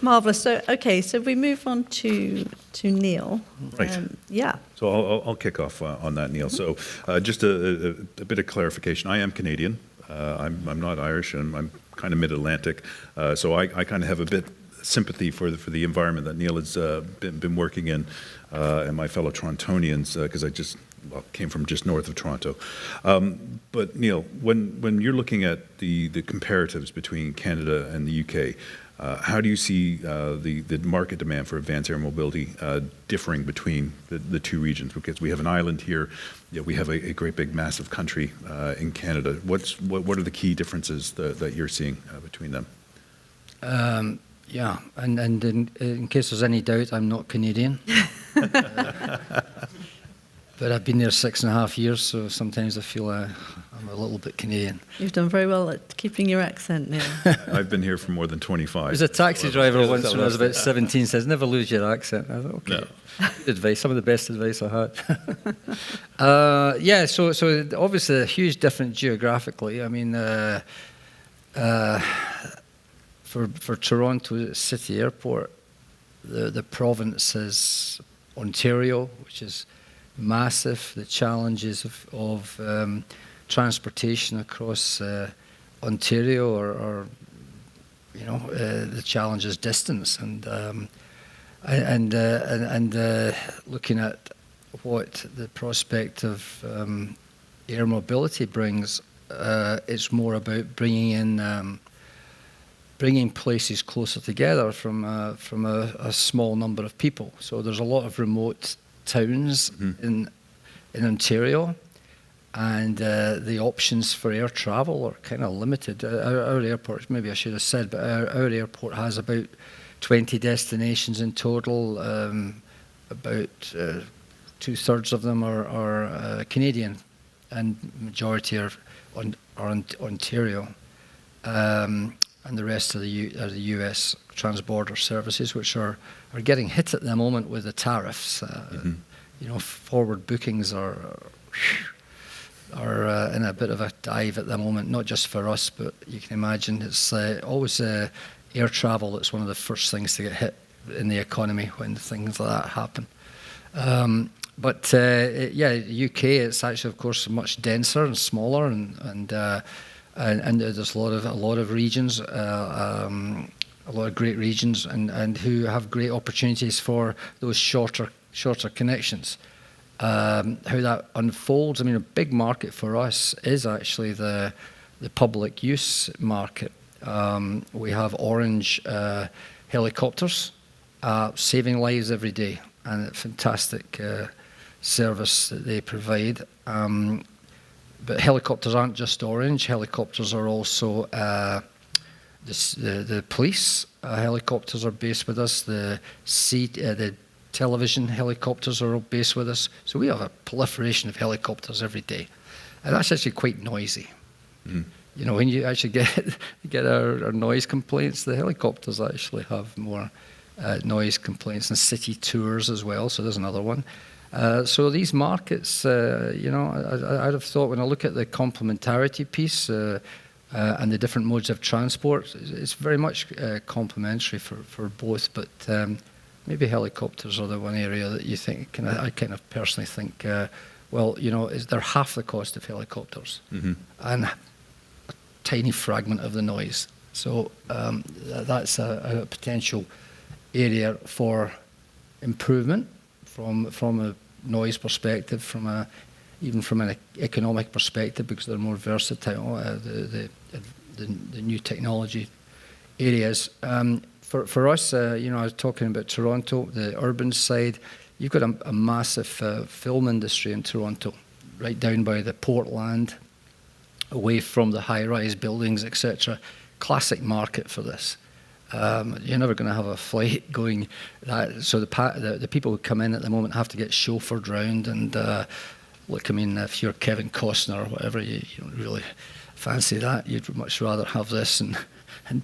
Marvellous. So we move on to Neil. Right. Yeah. So I'll kick off on that, Neil. So just a bit of clarification. I am Canadian. I'm not Irish, and I'm kind of mid-Atlantic. So I kind of have a bit sympathy for the environment that Neil has been working in, and my fellow Torontonians, because I came from just north of Toronto. But Neil, when you're looking at the comparatives between Canada and the UK, how do you see the market demand for advanced air mobility differing between the two regions? Because we have an island here, we have a great big massive country in Canada. What are the key differences that you're seeing between them? Yeah, and in case there's any doubt, I'm not Canadian. But I've been there 6.5 years, so sometimes I feel I'm a little bit Canadian. You've done very well at keeping your accent, Neil. I've been here for more than 25. There's a taxi driver once when I was about 17 says, "Never lose your accent." I thought, okay. No. Good advice, some of the best advice I had. So obviously a huge difference geographically. I mean, for Toronto City Airport, the province is Ontario, which is massive. The challenges of transportation across Ontario are the challenge is distance, and looking at what the prospect of air mobility brings, it's more about bringing places closer together from a small number of people. So there's a lot of remote towns in Ontario, and the options for air travel are kind of limited. Our airport, maybe I should have said, but our airport has about 20 destinations in total. About 2/3 of them are Canadian, and majority are Ontario. And the rest are the US transborder services, which are getting hit at the moment with the tariffs. Forward bookings are in a bit of a dive at the moment, not just for us, but you can imagine it's always air travel that's one of the first things to get hit in the economy when things like that happen. But UK, it's actually, of course, much denser and smaller, and there's a lot of regions, a lot of great regions, and who have great opportunities for those shorter connections. How that unfolds, I mean, a big market for us is actually the public use market. We have Orange helicopters saving lives every day, and a fantastic service that they provide. But helicopters aren't just Orange. Helicopters are also the police. Helicopters are based with us. The television helicopters are all based with us. So we have a proliferation of helicopters every day, and that's actually quite noisy. When you actually get our noise complaints, the helicopters actually have more noise complaints, and city tours as well. So there's another one. So these markets, I'd have thought, when I look at the complementarity piece and the different modes of transport, it's very much complementary for both. But maybe helicopters are the one area that you think, I kind of personally think, they're half the cost of helicopters and a tiny fragment of the noise. So that's a potential area for improvement from a noise perspective, even from an economic perspective, because they're more versatile, the new technology areas. For us, I was talking about Toronto, the urban side. You've got a massive film industry in Toronto, right down by the Portland, away from the high-rise buildings, etc. Classic market for this. You're never going to have a flight going that. So the people who come in at the moment have to get chauffeured round and look. I mean, if you're Kevin Costner or whatever, you don't really fancy that. You'd much rather have this and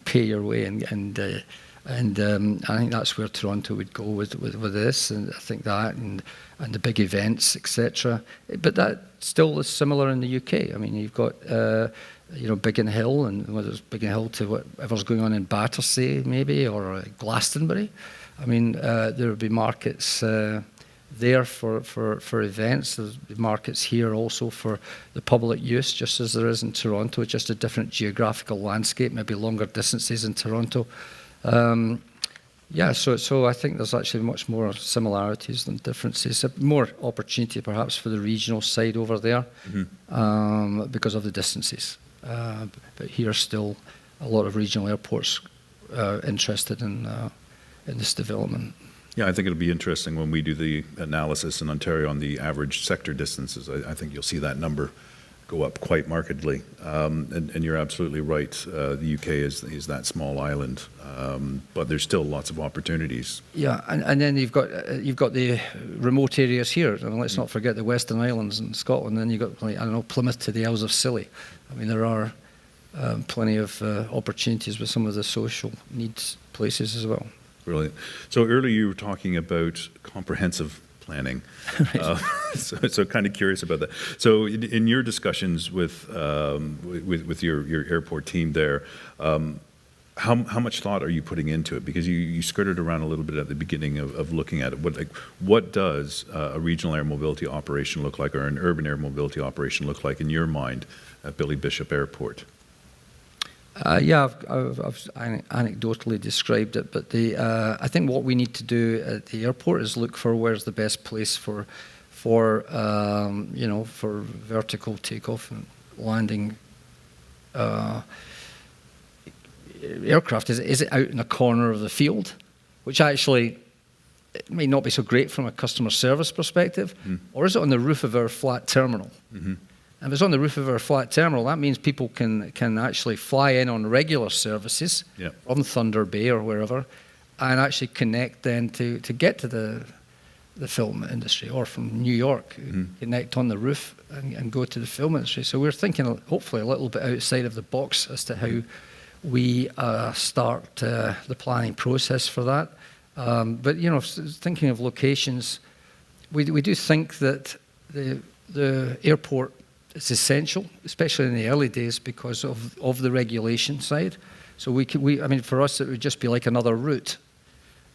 pay your way and I think that's where Toronto would go with this, and I think that and the big events, etc. But that still is similar in the UK. I mean, you've got Biggin Hill, and whether it's Biggin Hill to whatever's going on in Battersea maybe, or Glastonbury. I mean, there would be markets there for events. There's markets here also for the public use, just as there is in Toronto, just a different geographical landscape, maybe longer distances in Toronto. So I think there's actually much more similarities than differences. More opportunity perhaps for the regional side over there because of the distances. But here still a lot of regional airports interested in this development. Yeah, I think it'll be interesting when we do the analysis in Ontario on the average sector distances. I think you'll see that number go up quite markedly. And you're absolutely right. The UK is that small island, but there's still lots of opportunities. Yeah, and then you've got the remote areas here. I mean, let's not forget the Western Islands in Scotland. Then you've got Plymouth to the Isles of Scilly. I mean, there are plenty of opportunities with some of the social needs places as well. Brilliant. So earlier you were talking about comprehensive planning. Right. So kind of curious about that. So in your discussions with your airport team there, how much thought are you putting into it? Because you skirted around a little bit at the beginning of looking at it. What does a regional air mobility operation look like, or an urban air mobility operation look like in your mind at Billy Bishop Airport? I've anecdotally described it, but I think what we need to do at the airport is look for where's the best place for vertical takeoff and landing aircraft. Is it out in a corner of the field, which actually it may not be so great from a customer service perspective, or is it on the roof of our flat terminal? Mm-hmm. And if it's on the roof of our flat terminal, that means people can actually fly in on regular services from Thunder Bay or wherever, and actually connect then to get to the film industry, or from New York, connect on the roof and go to the film industry. So we're thinking hopefully a little bit outside of the box as to how we start the planning process for that. But thinking of locations, we do think that the airport is essential, especially in the early days, because of the regulation side. So for us, it would just be like another route.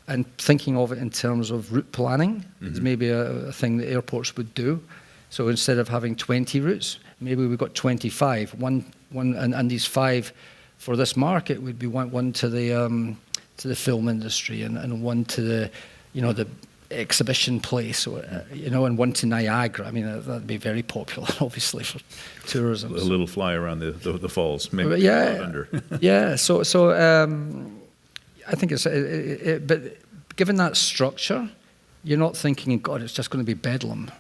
And thinking of it in terms of route planning is maybe a thing that airports would do. So instead of having 20 routes, maybe we've got 25. One, and these 5 for this market would be one to the film industry, and one to the exhibition place, or and one to Niagara. I mean, that'd be very popular, obviously, for tourism. A little fly around the falls, maybe. Yeah, under. Yeah. So I think but given that structure, you're not thinking, God, it's just going to be bedlam.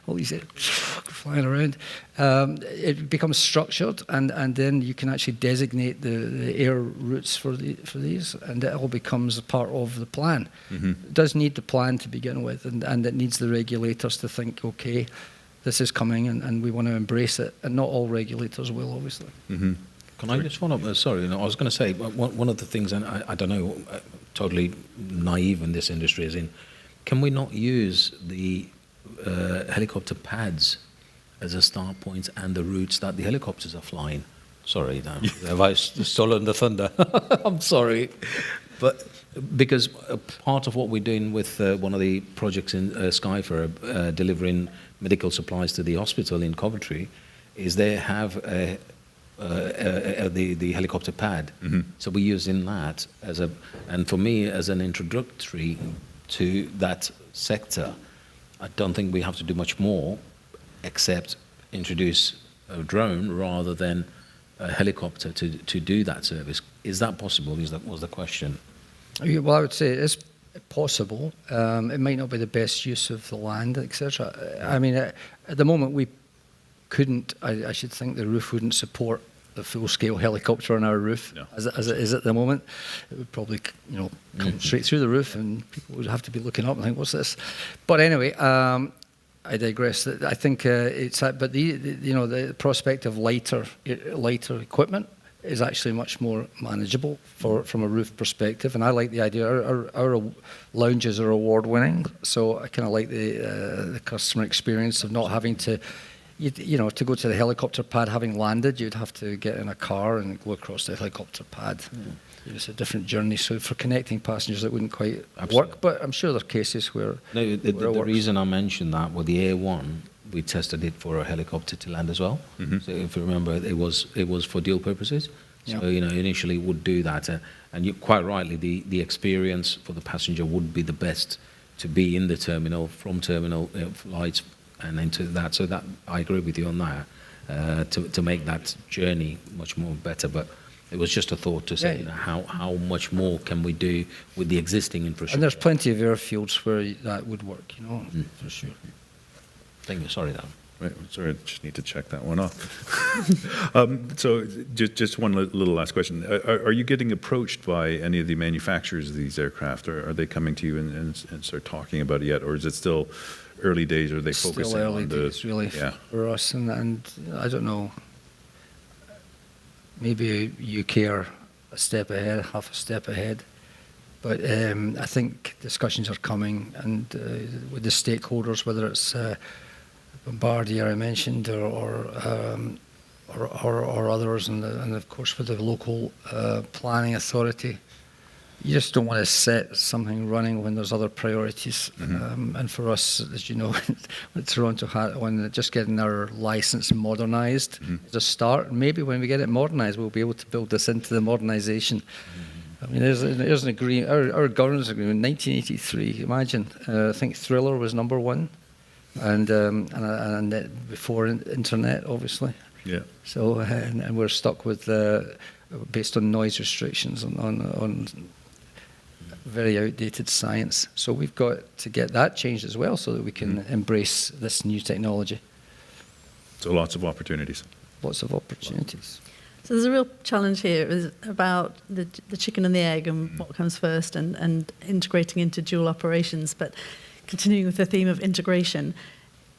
All these flying around. It becomes structured, and then you can actually designate the air routes for these, and it all becomes a part of the plan. It does need the plan to begin with, and it needs the regulators to think, okay, this is coming, and we want to embrace it. And not all regulators will, obviously. Can I just follow up? Sorry, I was going to say, one of the things, and I don't know, totally naive in this industry, is can we not use the helicopter pads as a start point and the routes that the helicopters are flying? Sorry, have I stolen the thunder? I'm sorry. But because part of what we're doing with one of the projects in Skyfer, delivering medical supplies to the hospital in Coventry, is they have the helicopter pad. So we're using that and for me, as an introductory to that sector, I don't think we have to do much more except introduce a drone rather than a helicopter to do that service. Is that possible? Was the question. Well, I would say it is possible. It might not be the best use of the land, etc. I mean, at the moment we couldn't. I should think the roof wouldn't support the full-scale helicopter on our roof No. as it is at the moment. It would probably, come straight through the roof, and people would have to be looking up and think, "What's this?" But anyway, I digress. I think but the prospect of lighter equipment is actually much more manageable from a roof perspective, and I like the idea. Our lounges are award-winning, so I kind of like the customer experience of not having to, to go to the helicopter pad having landed. You'd have to get in a car and go across the helicopter pad. It's a different journey. So for connecting passengers, it wouldn't quite work. But I'm sure there are cases where The reason I mentioned that, with the A1, we tested it for a helicopter to land as well. So if you remember, it was for dual purposes. So initially it would do that, and you quite rightly, the experience for the passenger would be the best to be in the terminal, from terminal flights and into that. So that I agree with you on that, to make that journey much more better. But it was just a thought to say, how much more can we do with the existing infrastructure? And there's plenty of airfields where that would work, for sure. Thank you. Sorry, Dan. Right, sorry, I just need to check that one off. So just one little last question. Are you getting approached by any of the manufacturers of these aircraft, or are they coming to you and start talking about it yet, or is it still early days, or are they focusing Still early on days, really, for us, and I don't know, maybe UK are a step ahead, half a step ahead, but I think discussions are coming, and with the stakeholders, whether it's Budhdeo I mentioned, or others, and of course with the local planning authority. You just don't want to set something running when there's other priorities. And for us, as you know, with Toronto, when just getting our license modernised is a start. Maybe when we get it modernised, we'll be able to build this into the modernisation. I mean, there's an agreement. Our governance agreement, 1983. Imagine, I think Thriller was #1. And before internet, obviously. Yeah. So and we're stuck with based on noise restrictions on very outdated science. So we've got to get that changed as well, so that we can embrace this new technology. So lots of opportunities. Lots of opportunities. So there's a real challenge here is about the chicken and the egg, and what comes first, and integrating into dual operations. But continuing with the theme of integration,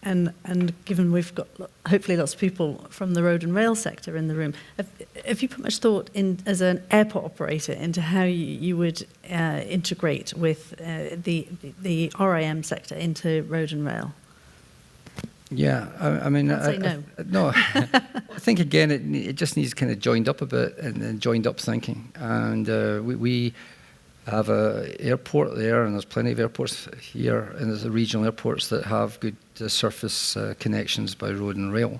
and given we've got hopefully lots of people from the road and rail sector in the room, have you put much thought in, as an airport operator, into how you would integrate with the RAM sector into road and rail? Yeah, I mean, I'd say no. No, I think again it just needs kind of joined up a bit, and joined up thinking. And we have a airport there, and there's plenty of airports here, and there's the regional airports that have good surface connections by road and rail.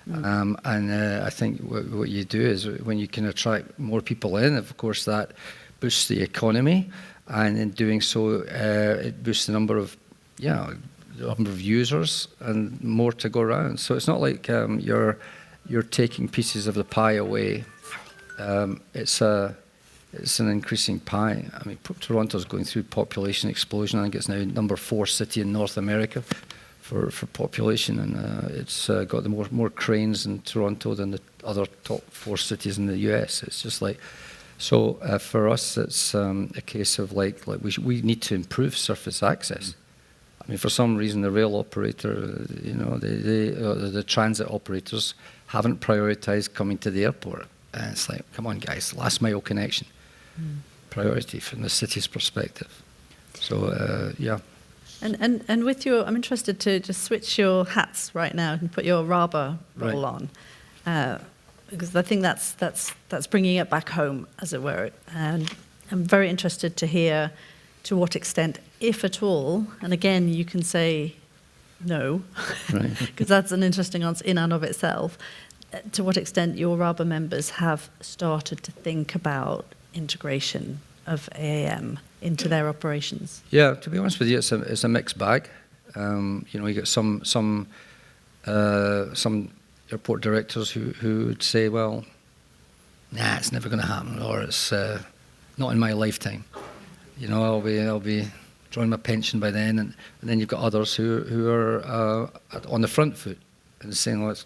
And I think what you do is, when you can attract more people in, of course that boosts the economy, and in doing so, it boosts the number of users and more to go around. So it's not like you're taking pieces of the pie away. It's an increasing pie. I mean, Toronto's going through population explosion. I think it's now #4 city in North America for population, and it's got the more cranes in Toronto than the other top 4 cities in the US. It's just like, so for us, it's a case of like we need to improve surface access. I mean, for some reason, the rail operator, the transit operators haven't prioritised coming to the airport. And it's like, come on, guys, last mile connection, priority from the city's perspective. So, yeah. And with your, I'm interested to just switch your hats right now and put your RABA role on, because I think that's bringing it back home, as it were. And I'm very interested to hear to what extent, if at all, and again, you can say no, because that's an interesting answer in and of itself, to what extent your RABA members have started to think about integration of AAM into their operations. Yeah, to be honest with you, it's a mixed bag. You get some airport directors who would say, well, nah, it's never going to happen, or it's not in my lifetime. I'll be drawing my pension by then, and then you've got others who are on the front foot, and saying let's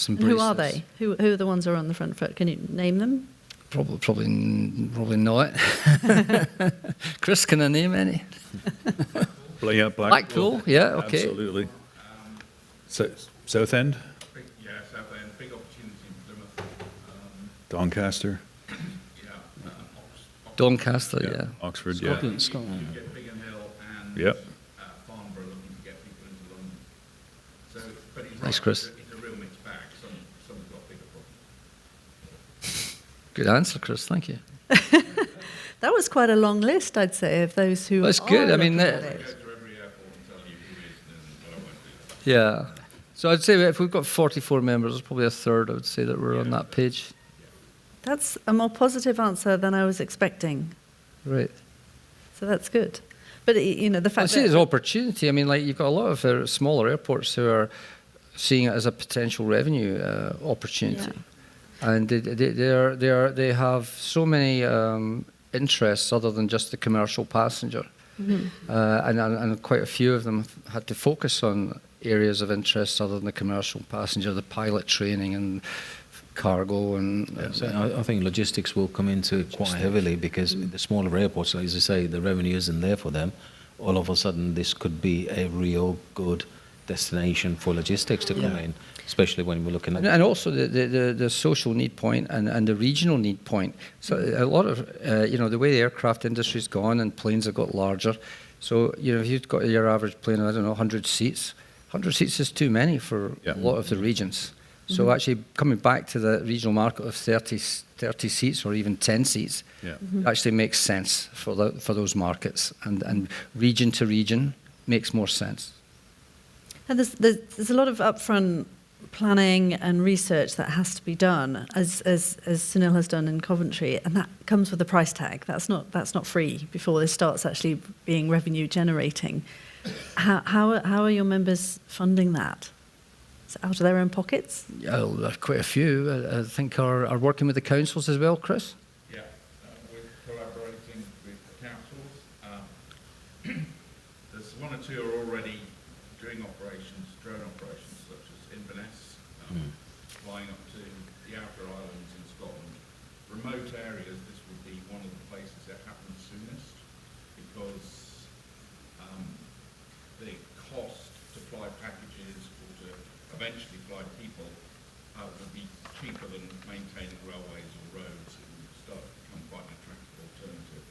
embrace Who are this. they? Who are the ones who are on the front foot? Can you name them? Probably not. Chris, can I name any? Blackpool, yeah, okay. Absolutely. Southend, Yeah, Southend, big opportunity in Plymouth. Doncaster, Doncaster, yeah. Oxford, Scotland, yeah. Scotland. You get Biggin Hill and Yep. Farnborough looking to get people into London. So, but he's Thanks, right, Chris. It's a real mixed bag. Some have got bigger problems. Good answer, Chris, thank you. That was quite a long list, I'd say, of those who That's are good. I mean, looking at Go it. to every airport and tell you who is, but I won't do that. Yeah. So I'd say if we've got 44 members, there's probably a third, I would say, that we're on that page. That's a more positive answer than I was expecting. Right. So that's good. But, the I fact see that... it's opportunity. I mean, like, you've got a lot of smaller airports who are seeing it as a potential revenue opportunity. And they have so many interests other than just the commercial passenger. And quite a few of them have had to focus on areas of interest other than the commercial passenger, the pilot training and cargo. And So I think logistics will come into quite heavily because the smaller airports, as you say, the revenue isn't there for them. All of a sudden, this could be a real good destination for logistics to come in, especially when we're looking at... And also the social need point and the regional need point. So a lot of, the way the aircraft industry's gone and planes have got larger. So, if you've got your average plane, I don't know, 100 seats, 100 seats is too many for a lot of the regions. So actually coming back to the regional market of 30 seats or even 10 seats actually makes sense for those markets. And region to region makes more sense. And there's a lot of upfront planning and research that has to be done, as Sunil has done in Coventry, and that comes with a price tag. That's not free before this starts actually being revenue generating. How are your members funding that? Is it out of their own pockets? Yeah, quite a few. I think are working with the councils as well, Chris. Yeah, we're collaborating with the councils. There's one or two are already doing drone operations, such as Inverness, flying up to the outer islands in Scotland. Remote areas, this would be one of the places that happens soonest, because the cost to fly packages or to eventually fly people would be cheaper than maintaining railways or roads, and start to become quite an attractive alternative.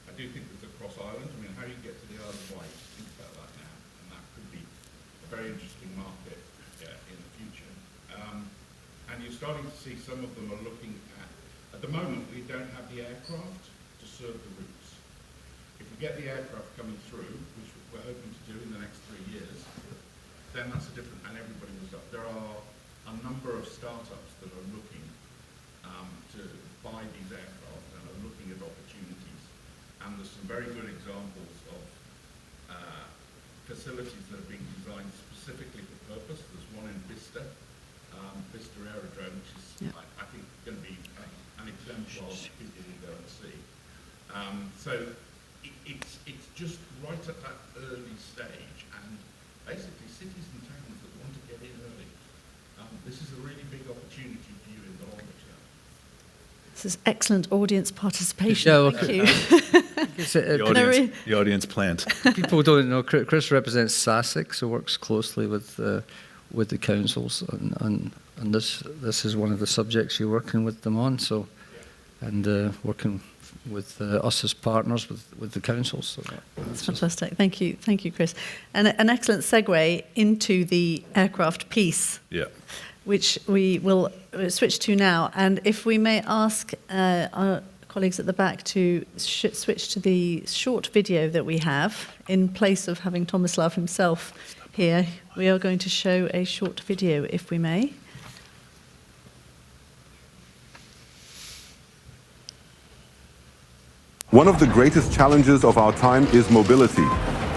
I do think there's across Ireland. I mean, how do you get to the Isle of Wight? Think about that now, and that could be a very interesting market in the future. And you're starting to see some of them are looking at the moment, we don't have the aircraft to serve the routes. If we get the aircraft coming through, which we're hoping to do in the next 3 years, then that's a different, and everybody will start. There are a number of startups that are looking to buy these aircraft and are looking at opportunities. And there's some very good examples of facilities that are being designed specifically for purpose. There's one in Vista Aerodrome, which is, I think, going to be an exemplar of people will go and see. So it's just right at that early stage, and basically cities and towns that want to get in early. This is a really big opportunity for you in the longer term. This is excellent audience participation. Yeah, Thank you. The audience plant. People don't know, Chris represents SASIC, so works closely with the councils, and this is one of the subjects you're working with them on. So, and working with us as partners with the councils. So That's fantastic. Thank you, Chris. And an excellent segue into the aircraft piece. Yeah. Which we will switch to now. And if we may ask our colleagues at the back to switch to the short video that we have, in place of having Tomislav himself here, we are going to show a short video, if we may. One of the greatest challenges of our time is mobility.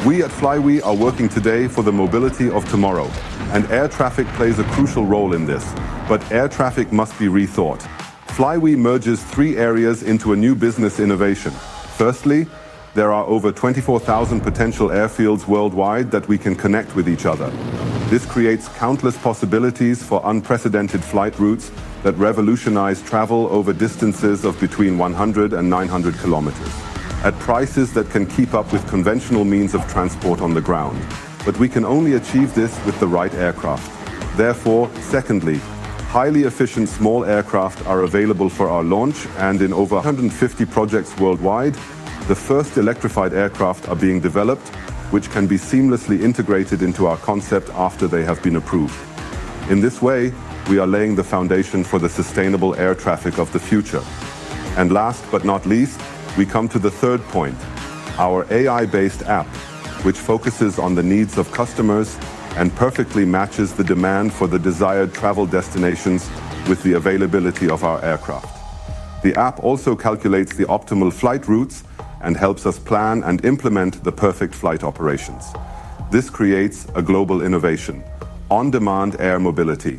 We at flyv are working today for the mobility of tomorrow, and air traffic plays a crucial role in this. But air traffic must be rethought. flyv merges 3 areas into a new business innovation. Firstly, there are over 24,000 potential airfields worldwide that we can connect with each other. This creates countless possibilities for unprecedented flight routes that revolutionize travel over distances of between 100 and 900 kilometers, at prices that can keep up with conventional means of transport on the ground. But we can only achieve this with the right aircraft. Therefore, secondly, highly efficient small aircraft are available for our launch, and in over 150 projects worldwide, the first electrified aircraft are being developed, which can be seamlessly integrated into our concept after they have been approved. In this way, we are laying the foundation for the sustainable air traffic of the future. And last but not least, we come to the third point, our AI-based app, which focuses on the needs of customers and perfectly matches the demand for the desired travel destinations with the availability of our aircraft. The app also calculates the optimal flight routes and helps us plan and implement the perfect flight operations. This creates a global innovation, on-demand air mobility,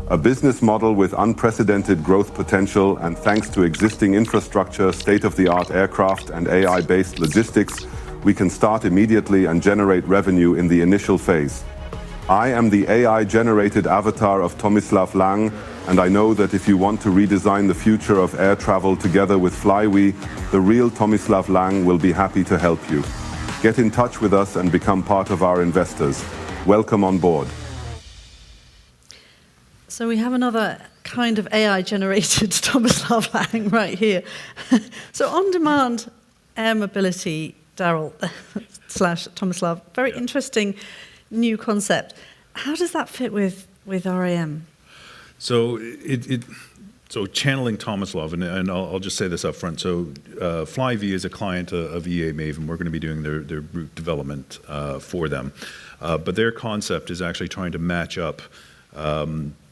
a business model with unprecedented growth potential, and thanks to existing infrastructure, state-of-the-art aircraft, and AI-based logistics, we can start immediately and generate revenue in the initial phase. I am the AI-generated avatar of Tomislav Lang, and I know that if you want to redesign the future of air travel together with flyv, the real Tomislav Lang will be happy to help you. Get in touch with us and become part of our investors. Welcome on board. So we have another kind of AI-generated Tomislav Lang right here. So on-demand air mobility, Darrell / Tomislav, very interesting new concept. How does that fit with RAM? So so channeling Tomislav, and I'll just say this up front. So flyv is a client of EA Maven. We're going to be doing their route development for them. But their concept is actually trying to match up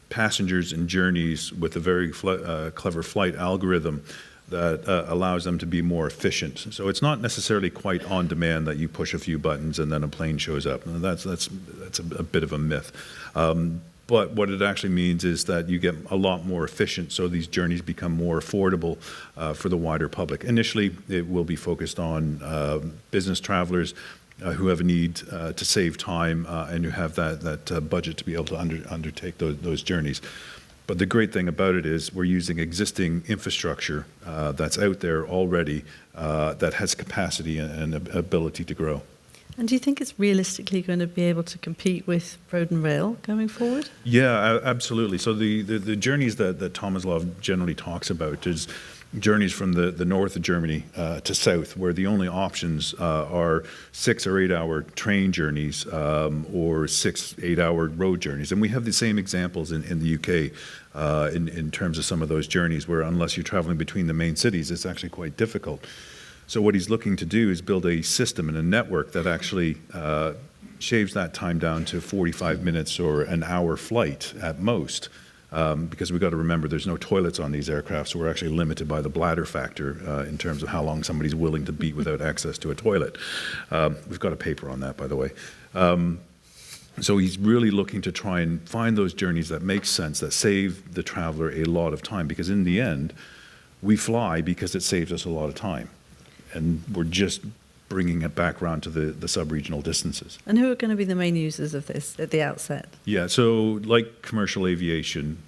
passengers and journeys with a very clever flight algorithm that allows them to be more efficient. So it's not necessarily quite on demand that you push a few buttons and then a plane shows up. That's a bit of a myth. But what it actually means is that you get a lot more efficient, so these journeys become more affordable for the wider public. Initially, it will be focused on business travelers who have a need to save time and who have that budget to be able to undertake those journeys. But the great thing about it is we're using existing infrastructure that's out there already that has capacity and ability to grow. And do you think it's realistically going to be able to compete with road and rail going forward? Yeah, absolutely. So the journeys that Tomislav generally talks about is journeys from the north of Germany to south, where the only options are 6 or 8 hour train journeys or 6-8 hour road journeys. And we have the same examples in the UK in terms of some of those journeys where unless you're traveling between the main cities, it's actually quite difficult. So what he's looking to do is build a system and a network that actually shaves that time down to 45 minutes or an hour flight at most. Because we've got to remember there's no toilets on these aircraft, so we're actually limited by the bladder factor in terms of how long somebody's willing to beat without access to a toilet. We've got a paper on that, by the way. So he's really looking to try and find those journeys that make sense, that save the traveler a lot of time, because in the end, we fly because it saves us a lot of time. And we're just bringing it back around to the sub-regional distances. And who are going to be the main users of this at the outset? Yeah, so like commercial aviation,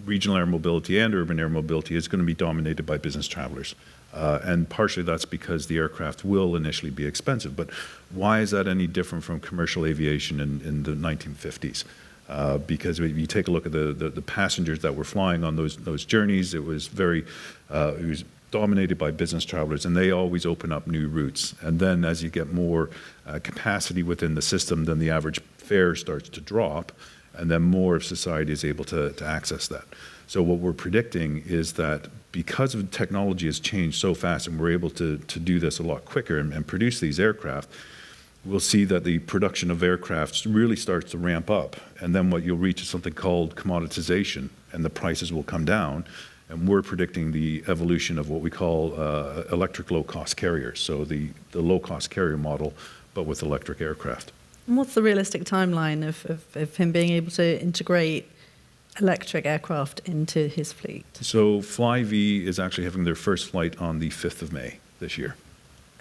regional air mobility and urban air mobility is going to be dominated by business travelers. And partially that's because the aircraft will initially be expensive. But why is that any different from commercial aviation in the 1950s? Because if you take a look at the passengers that were flying on those journeys, it was dominated by business travelers, and they always open up new routes. And then as you get more capacity within the system, then the average fare starts to drop, and then more of society is able to access that. So what we're predicting is that because of technology has changed so fast and we're able to do this a lot quicker and produce these aircraft, we'll see that the production of aircraft really starts to ramp up. And then what you'll reach is something called commoditization, and the prices will come down. And we're predicting the evolution of what we call electric low-cost carriers, so the low-cost carrier model, but with electric aircraft. And what's the realistic timeline of him being able to integrate electric aircraft into his fleet? So flyv is actually having their first flight on the 5th of May this year.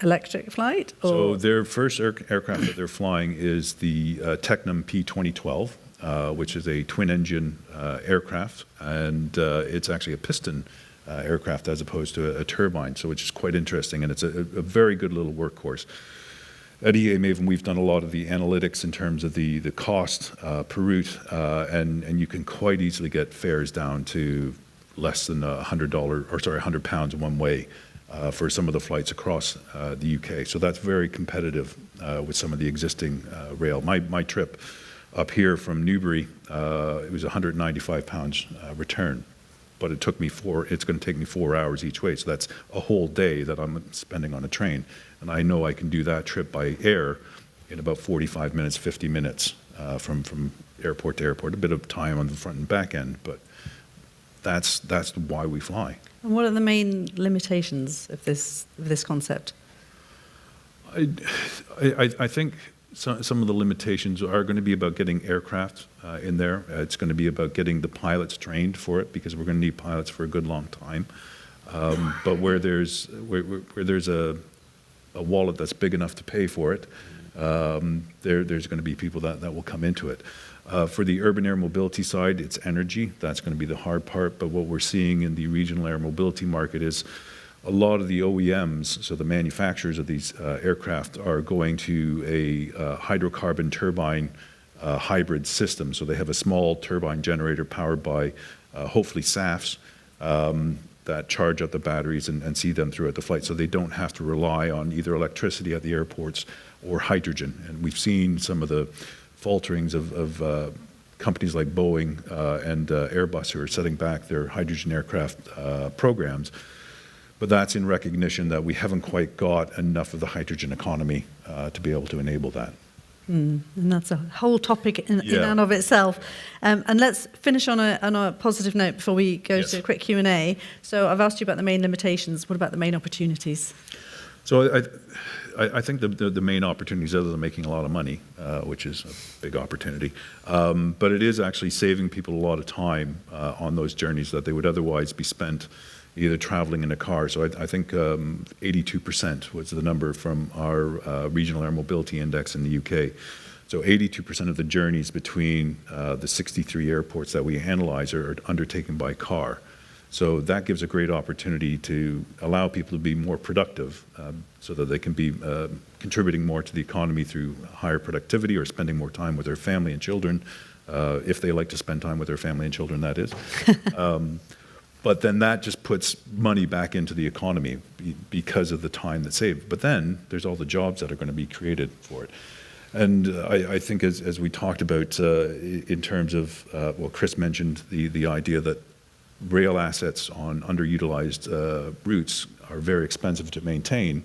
electric flight? Or? So their first aircraft that they're flying is the Tecnam P2012, which is a twin-engine aircraft, and it's actually a piston aircraft as opposed to a turbine, so which is quite interesting, and it's a very good little workhorse. At EA Maven, we've done a lot of the analytics in terms of the cost per route, and you can quite easily get fares down to less than £100 one way for some of the flights across the UK. So that's very competitive with some of the existing rail. My trip up here from Newbury, it was £195 return, but it took me it's going to take me 4 hours each way. So that's a whole day that I'm spending on a train. And I know I can do that trip by air in about 45 minutes, 50 minutes from airport to airport. A bit of time on the front and back end, but that's why we fly. And what are the main limitations of this concept? I think some of the limitations are going to be about getting aircraft in there. It's going to be about getting the pilots trained for it, because we're going to need pilots for a good long time. But where there's a wallet that's big enough to pay for it, there's going to be people that will come into it. For the urban air mobility side, it's energy. That's going to be the hard part. But what we're seeing in the regional air mobility market is a lot of the OEMs, so the manufacturers of these aircraft, are going to a hydrocarbon turbine hybrid system. So they have a small turbine generator powered by hopefully SAFs that charge up the batteries and see them throughout the flight, so they don't have to rely on either electricity at the airports or hydrogen. And we've seen some of the falterings of companies like Boeing and Airbus who are setting back their hydrogen aircraft programs. But that's in recognition that we haven't quite got enough of the hydrogen economy to be able to enable that. And that's a whole topic in and of itself. And let's finish on a positive note before we go to a quick Q&A. So I've asked you about the main limitations. What about the main opportunities? So I think the main opportunities, other than making a lot of money, which is a big opportunity, but it is actually saving people a lot of time on those journeys that they would otherwise be spent either traveling in a car. So I think 82% was the number from our Regional Air Mobility Index in the UK. So 82% of the journeys between the 63 airports that we analyze are undertaken by car. So that gives a great opportunity to allow people to be more productive so that they can be contributing more to the economy through higher productivity or spending more time with their family and children, if they like to spend time with their family and children, that is. But then that just puts money back into the economy because of the time that's saved. But then there's all the jobs that are going to be created for it. And I think as we talked about in terms of, well, Chris mentioned the idea that rail assets on underutilized routes are very expensive to maintain.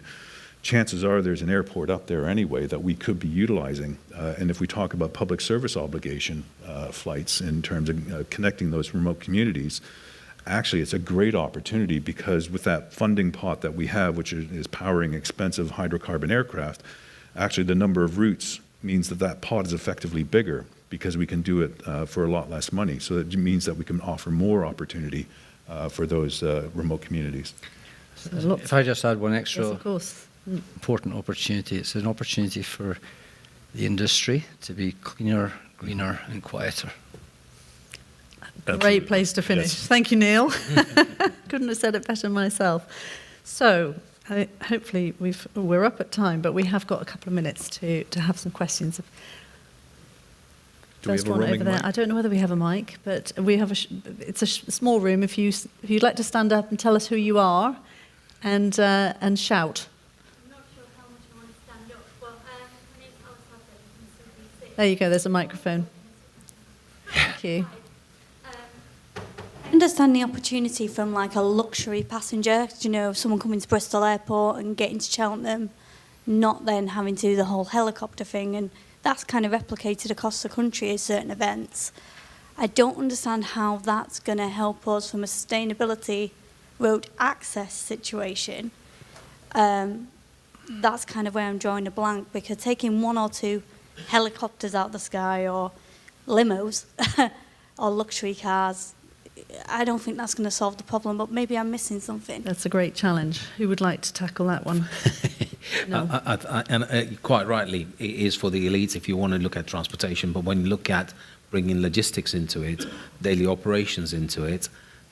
Chances are there's an airport up there anyway that we could be utilizing. And if we talk about public service obligation flights in terms of connecting those remote communities, actually it's a great opportunity, because with that funding pot that we have, which is powering expensive hydrocarbon aircraft, actually the number of routes means that pot is effectively bigger, because we can do it for a lot less money. So it means that we can offer more opportunity for those remote communities. If I just add one extra Yes, of course. important opportunity, it's an opportunity for the industry to be cleaner, greener and quieter. Great place to finish. Yes. Thank you, Neil. Couldn't have said it better myself. So hopefully we're up at time, but we have got a couple of minutes to have some questions. Do we First have a one roaming over there. mic? I don't know whether we have a mic, but we have it's a small room. If you'd like to stand up and tell us who you are, and shout. I'm not sure how much I want to stand up, but my name's Tomislav Lang from There you go. There's a microphone. Thank you. I understand the opportunity from like a luxury passenger, someone coming to Bristol Airport and getting to Cheltenham, not then having to do the whole helicopter thing, and that's kind of replicated across the country at certain events. I don't understand how that's going to help us from a sustainability road access situation. That's kind of where I'm drawing a blank, because taking one or two helicopters out of the sky or limos or luxury cars, I don't think that's going to solve the problem, but maybe I'm missing something. That's a great challenge. Who would like to tackle that one? No. Quite rightly, it is for the elites if you want to look at transportation, but when you look at bringing logistics into it, daily operations into it,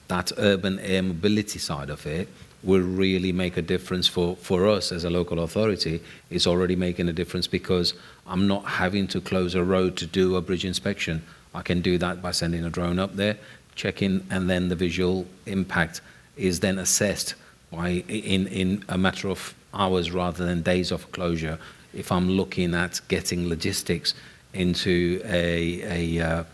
that urban air mobility side of it will really make a difference for us as a local authority. It's already making a difference because I'm not having to close a road to do a bridge inspection. I can do that by sending a drone up there, checking, and then the visual impact is then assessed in a matter of hours rather than days of closure. If I'm looking at getting logistics into a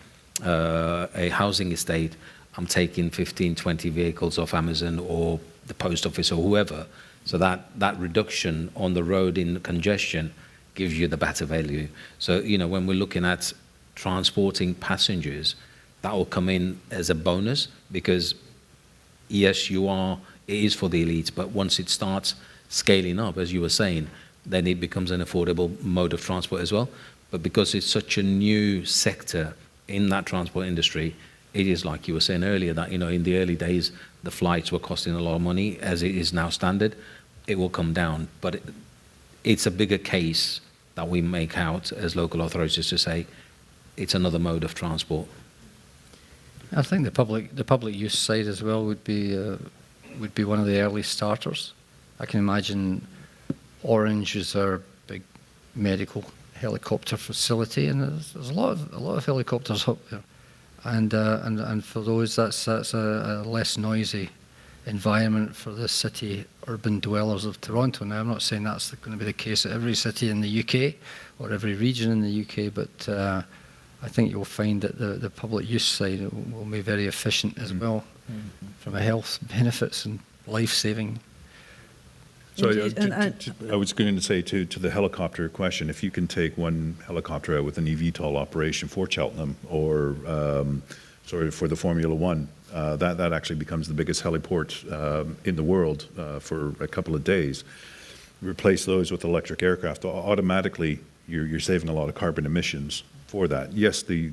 housing estate, I'm taking 15, 20 vehicles off Amazon or the post office or whoever. So that reduction on the road in congestion gives you the better value. So, when we're looking at transporting passengers, that will come in as a bonus because, yes, it is for the elite, but once it starts scaling up, as you were saying, then it becomes an affordable mode of transport as well. But because it's such a new sector in that transport industry, it is like you were saying earlier that, in the early days, the flights were costing a lot of money. As it is now standard, it will come down. But it's a bigger case that we make out as local authorities to say it's another mode of transport. I think the public use side as well would be one of the early starters. I can imagine Orange is our big medical helicopter facility, and there's a lot of helicopters up there, and for those that's a less noisy environment for the city urban dwellers of Toronto. Now, I'm not saying that's going to be the case at every city in the UK or every region in the UK, but I think you'll find that the public use side will be very efficient as well, from a health benefits and life-saving. So I was going to say to the helicopter question, if you can take one helicopter out with an eVTOL operation for Cheltenham or for the Formula One, that actually becomes the biggest heliport in the world for a couple of days. Replace those with electric aircraft, automatically you're saving a lot of carbon emissions for that. Yes, the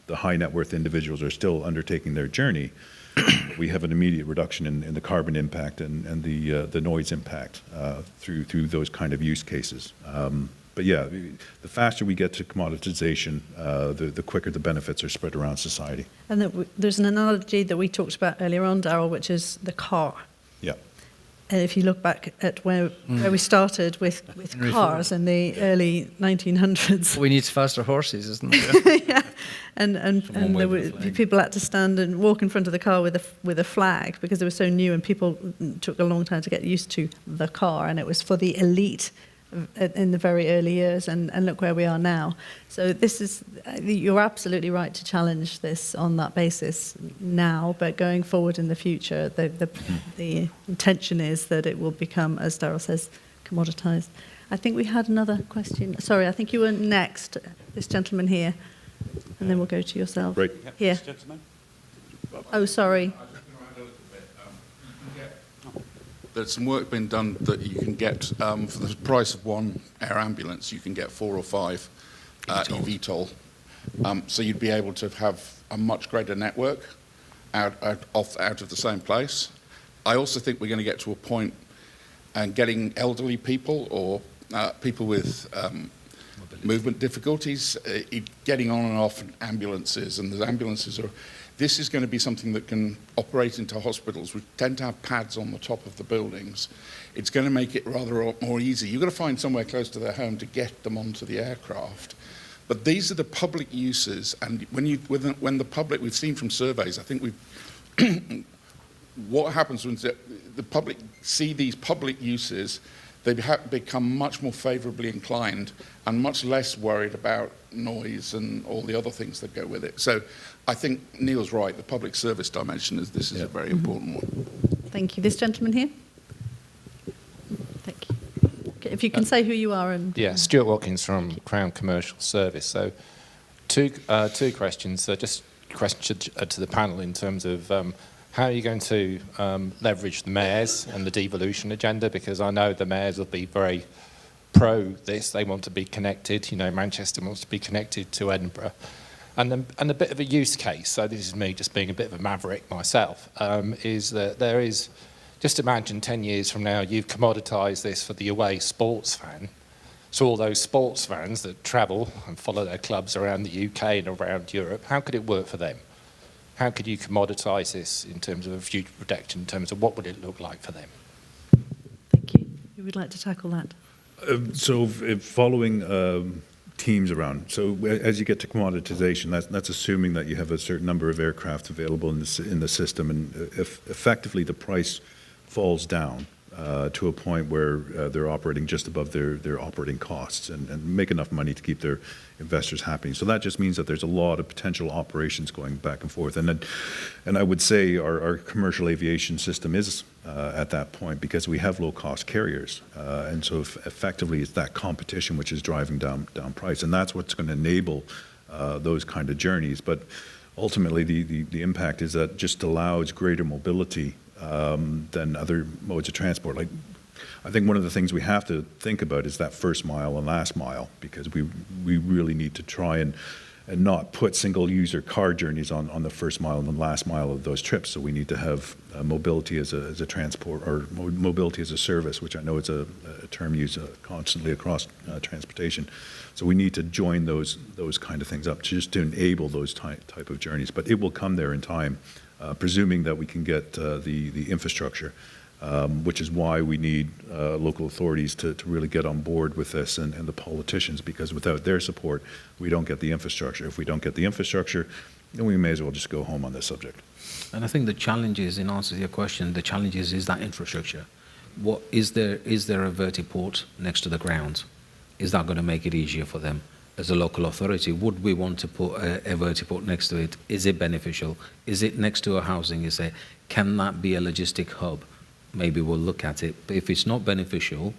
high net worth individuals are still undertaking their journey. We have an immediate reduction in the carbon impact and the noise impact through those kind of use cases. But yeah, the faster we get to commoditization, the quicker the benefits are spread around society. And there's an analogy that we talked about earlier on, Darrell, which is the car. Yeah. And if you look back at where we started with cars in the early 1900s. We need faster horses, isn't it? Yeah, and there were people had to stand and walk in front of the car with a flag because they were so new, and people took a long time to get used to the car, and it was for the elite in the very early years, and look where we are now. So you're absolutely right to challenge this on that basis now, but going forward in the future, the intention is that it will become, as Darrell says, commoditized. I think we had another question. Sorry, I think you were next, this gentleman here, and then we'll go to yourself. Right. Here. This gentleman. Oh, sorry. There's some work being done that you can get for the price of one air ambulance. You can get 4 or 5 eVTOL. So you'd be able to have a much greater network out of the same place. I also think we're going to get to a point and getting elderly people or people with movement difficulties, getting on and off ambulances, and the ambulances are. This is going to be something that can operate into hospitals. We tend to have pads on the top of the buildings. It's going to make it rather more easy. You've got to find somewhere close to their home to get them onto the aircraft. But these are the public uses, and when the public, we've seen from surveys, I think what happens when the public see these public uses, they become much more favourably inclined and much less worried about noise and all the other things that go with it. So I think Neil's right, the public service dimension is a very important one. Thank you. This gentleman here. Thank you. Okay, if you can say who you are and... Yeah, Stuart Watkins from Crown Commercial Service. So two questions. Just a question to the panel in terms of how are you going to leverage the mayors and the devolution agenda? Because I know the mayors will be very pro this. They want to be connected. Manchester wants to be connected to Edinburgh. And a bit of a use case, so this is me just being a bit of a maverick myself, is that there is just imagine 10 years from now, you've commoditised this for the away sports fan. So all those sports fans that travel and follow their clubs around the UK and around Europe, how could it work for them? How could you commoditise this in terms of a future protection, in terms of what would it look like for them? Thank you. Who would like to tackle that? Following teams around. So as you get to commoditization, that's assuming that you have a certain number of aircraft available in the system, and if effectively the price falls down to a point where they're operating just above their operating costs and make enough money to keep their investors happy. So that just means that there's a lot of potential operations going back and forth. And I would say our commercial aviation system is at that point because we have low-cost carriers. And so effectively it's that competition which is driving down price. And that's what's going to enable those kind of journeys. But ultimately the impact is that just allows greater mobility than other modes of transport. Like, I think one of the things we have to think about is that first mile and last mile, because we really need to try and not put single-user car journeys on the first mile and the last mile of those trips. So we need to have mobility as a transport, or mobility as a service, which I know is a term used constantly across transportation. So we need to join those kind of things up just to enable those type of journeys. But it will come there in time, presuming that we can get the infrastructure. Which is why we need local authorities to really get on board with this, and the politicians, because without their support, we don't get the infrastructure. If we don't get the infrastructure, then we may as well just go home on this subject. And I think the challenge is, in answer to your question, the challenge is that infrastructure. What is there a vertiport next to the ground? Is that going to make it easier for them? As a local authority, would we want to put a vertiport next to it? Is it beneficial? Is it next to a housing? Can that be a logistic hub? Maybe we'll look at it. But if it's not beneficial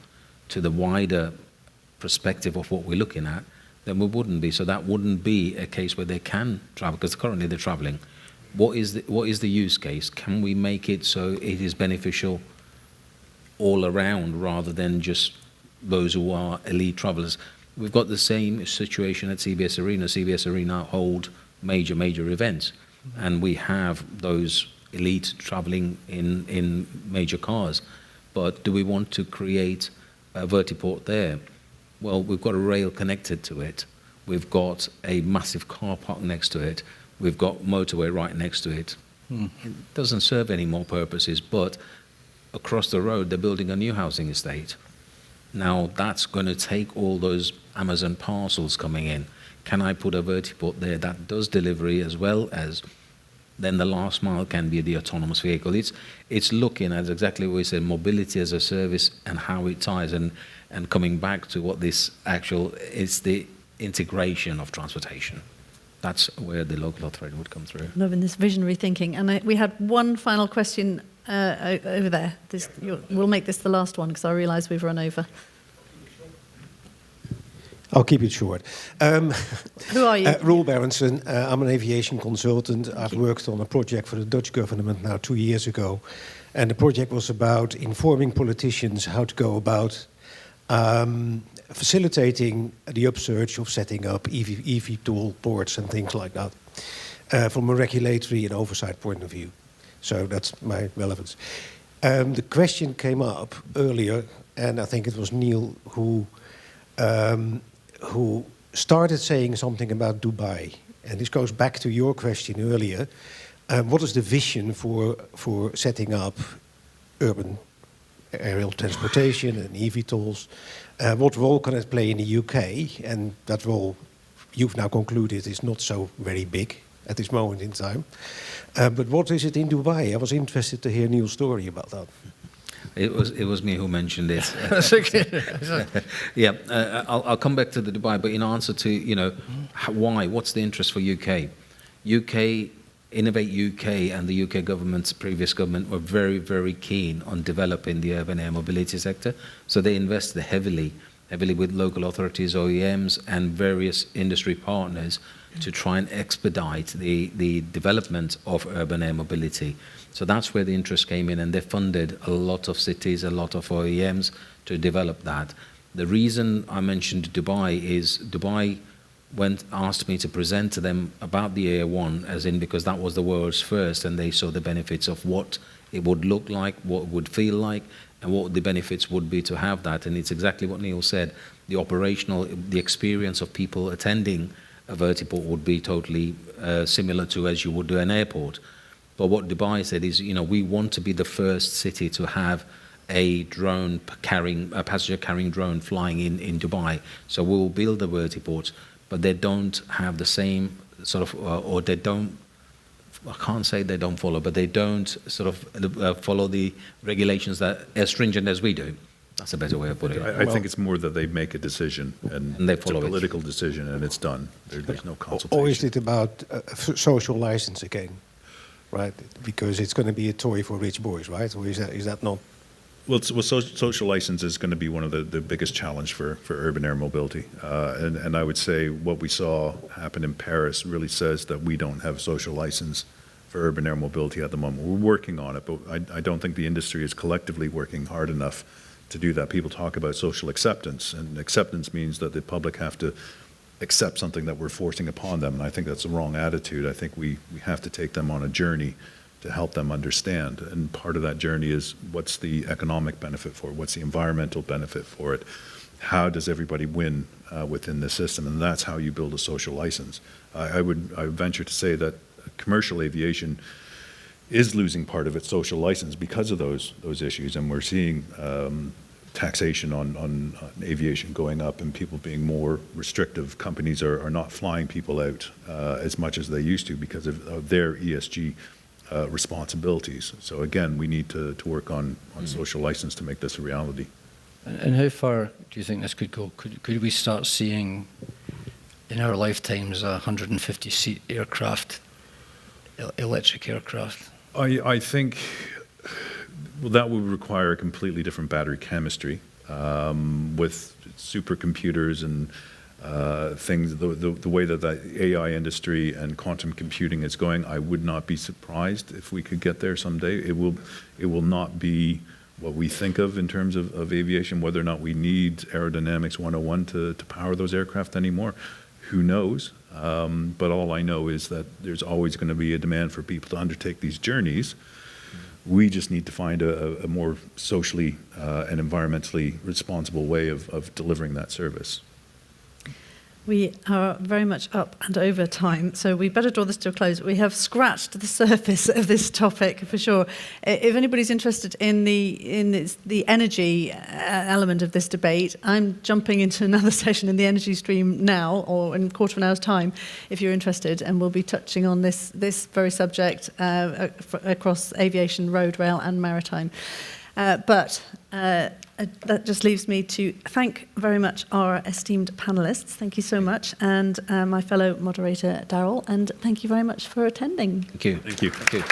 to the wider perspective of what we're looking at, then we wouldn't be. So that wouldn't be a case where they can travel, because currently they're traveling. What is the use case? Can we make it so it is beneficial all around rather than just those who are elite travelers? We've got the same situation at CBS Arena. CBS Arena hold major events, and we have those elite traveling in major cars. But do we want to create a vertiport there? Well, we've got a rail connected to it. We've got a massive car park next to it. We've got motorway right next to it. It doesn't serve any more purposes, but across the road, they're building a new housing estate. Now, that's going to take all those Amazon parcels coming in. Can I put a vertiport there that does delivery as well as then the last mile can be the autonomous vehicle? It's looking at exactly what we said, mobility as a service and how it ties, and coming back to what this it's the integration of transportation. That's where the local authority would come through. Loving this visionary thinking. And we had one final question over there. We'll make this the last one because I realise we've run over. I'll keep it short. Who are you? Roel Berenson. I'm an aviation consultant. I've worked on a project for the Dutch government now 2 years ago. And the project was about informing politicians how to go about facilitating the upsurge of setting up eVTOL ports and things like that from a regulatory and oversight point of view. So that's my relevance. The question came up earlier, and I think it was Neil who started saying something about Dubai. And this goes back to your question earlier. What is the vision for setting up urban aerial transportation and eVTOLs? What role can it play in the UK? And that role, you've now concluded, is not so very big at this moment in time. But what is it in Dubai? I was interested to hear Neil's story about that. It was me who mentioned it. That's okay. Yeah, I'll come back to the Dubai, but in answer to, why, what's the interest for UK? Innovate UK and the UK government's previous government were very, very keen on developing the urban air mobility sector. So they invested heavily with local authorities, OEMs, and various industry partners to try and expedite the development of urban air mobility. So that's where the interest came in, and they funded a lot of cities, a lot of OEMs to develop that. The reason I mentioned Dubai is Dubai asked me to present to them about the Air One, as in because that was the world's first, and they saw the benefits of what it would look like, what it would feel like, and what the benefits would be to have that. And it's exactly what Neil said. The experience of people attending a vertiport would be totally similar to as you would do an airport. But what Dubai said is, we want to be the first city to have a passenger carrying drone flying in Dubai. So we'll build the vertiports, but they don't have the same sort of, or they don't, I can't say they don't follow, but they don't sort of follow the regulations that are as stringent as we do. That's a better way of putting it. I think it's more that they make a decision, and they it's a follow it. political decision, and it's done. There's no consultation. Or is it about social license again, right? Because it's going to be a toy for rich boys, right? Or is that not? Well, social license is going to be one of the biggest challenge for urban air mobility. And I would say what we saw happen in Paris really says that we don't have social license for urban air mobility at the moment. We're working on it, but I don't think the industry is collectively working hard enough to do that. People talk about social acceptance, and acceptance means that the public have to accept something that we're forcing upon them, and I think that's the wrong attitude. I think we have to take them on a journey to help them understand, and part of that journey is what's the economic benefit for it, what's the environmental benefit for it, how does everybody win within the system, and that's how you build a social license. I would venture to say that commercial aviation is losing part of its social license because of those issues, and we're seeing taxation on aviation going up and people being more restrictive. Companies are not flying people out as much as they used to because of their ESG responsibilities. So again, we need to work on social license to make this a reality. And how far do you think this could go? Could we start seeing in our lifetimes a 150-seat aircraft, electric aircraft? I think that would require a completely different battery chemistry with supercomputers and things. The way that the AI industry and quantum computing is going, I would not be surprised if we could get there someday. It will not be what we think of in terms of aviation. Whether or not we need aerodynamics 101 to power those aircraft anymore, who knows? But all I know is that there's always going to be a demand for people to undertake these journeys. We just need to find a more socially and environmentally responsible way of delivering that service. We are very much up and over time, so we better draw this to a close. We have scratched the surface of this topic for sure. If anybody's interested in the energy element of this debate, I'm jumping into another session in the energy stream now, or in a quarter of an hour's time, if you're interested, and we'll be touching on this very subject across aviation, road, rail, and maritime. But that just leaves me to thank very much our esteemed panellists. Thank you so much. And my fellow moderator, Darrell. And thank you very much for attending. Thank you. Thank you. Thank you.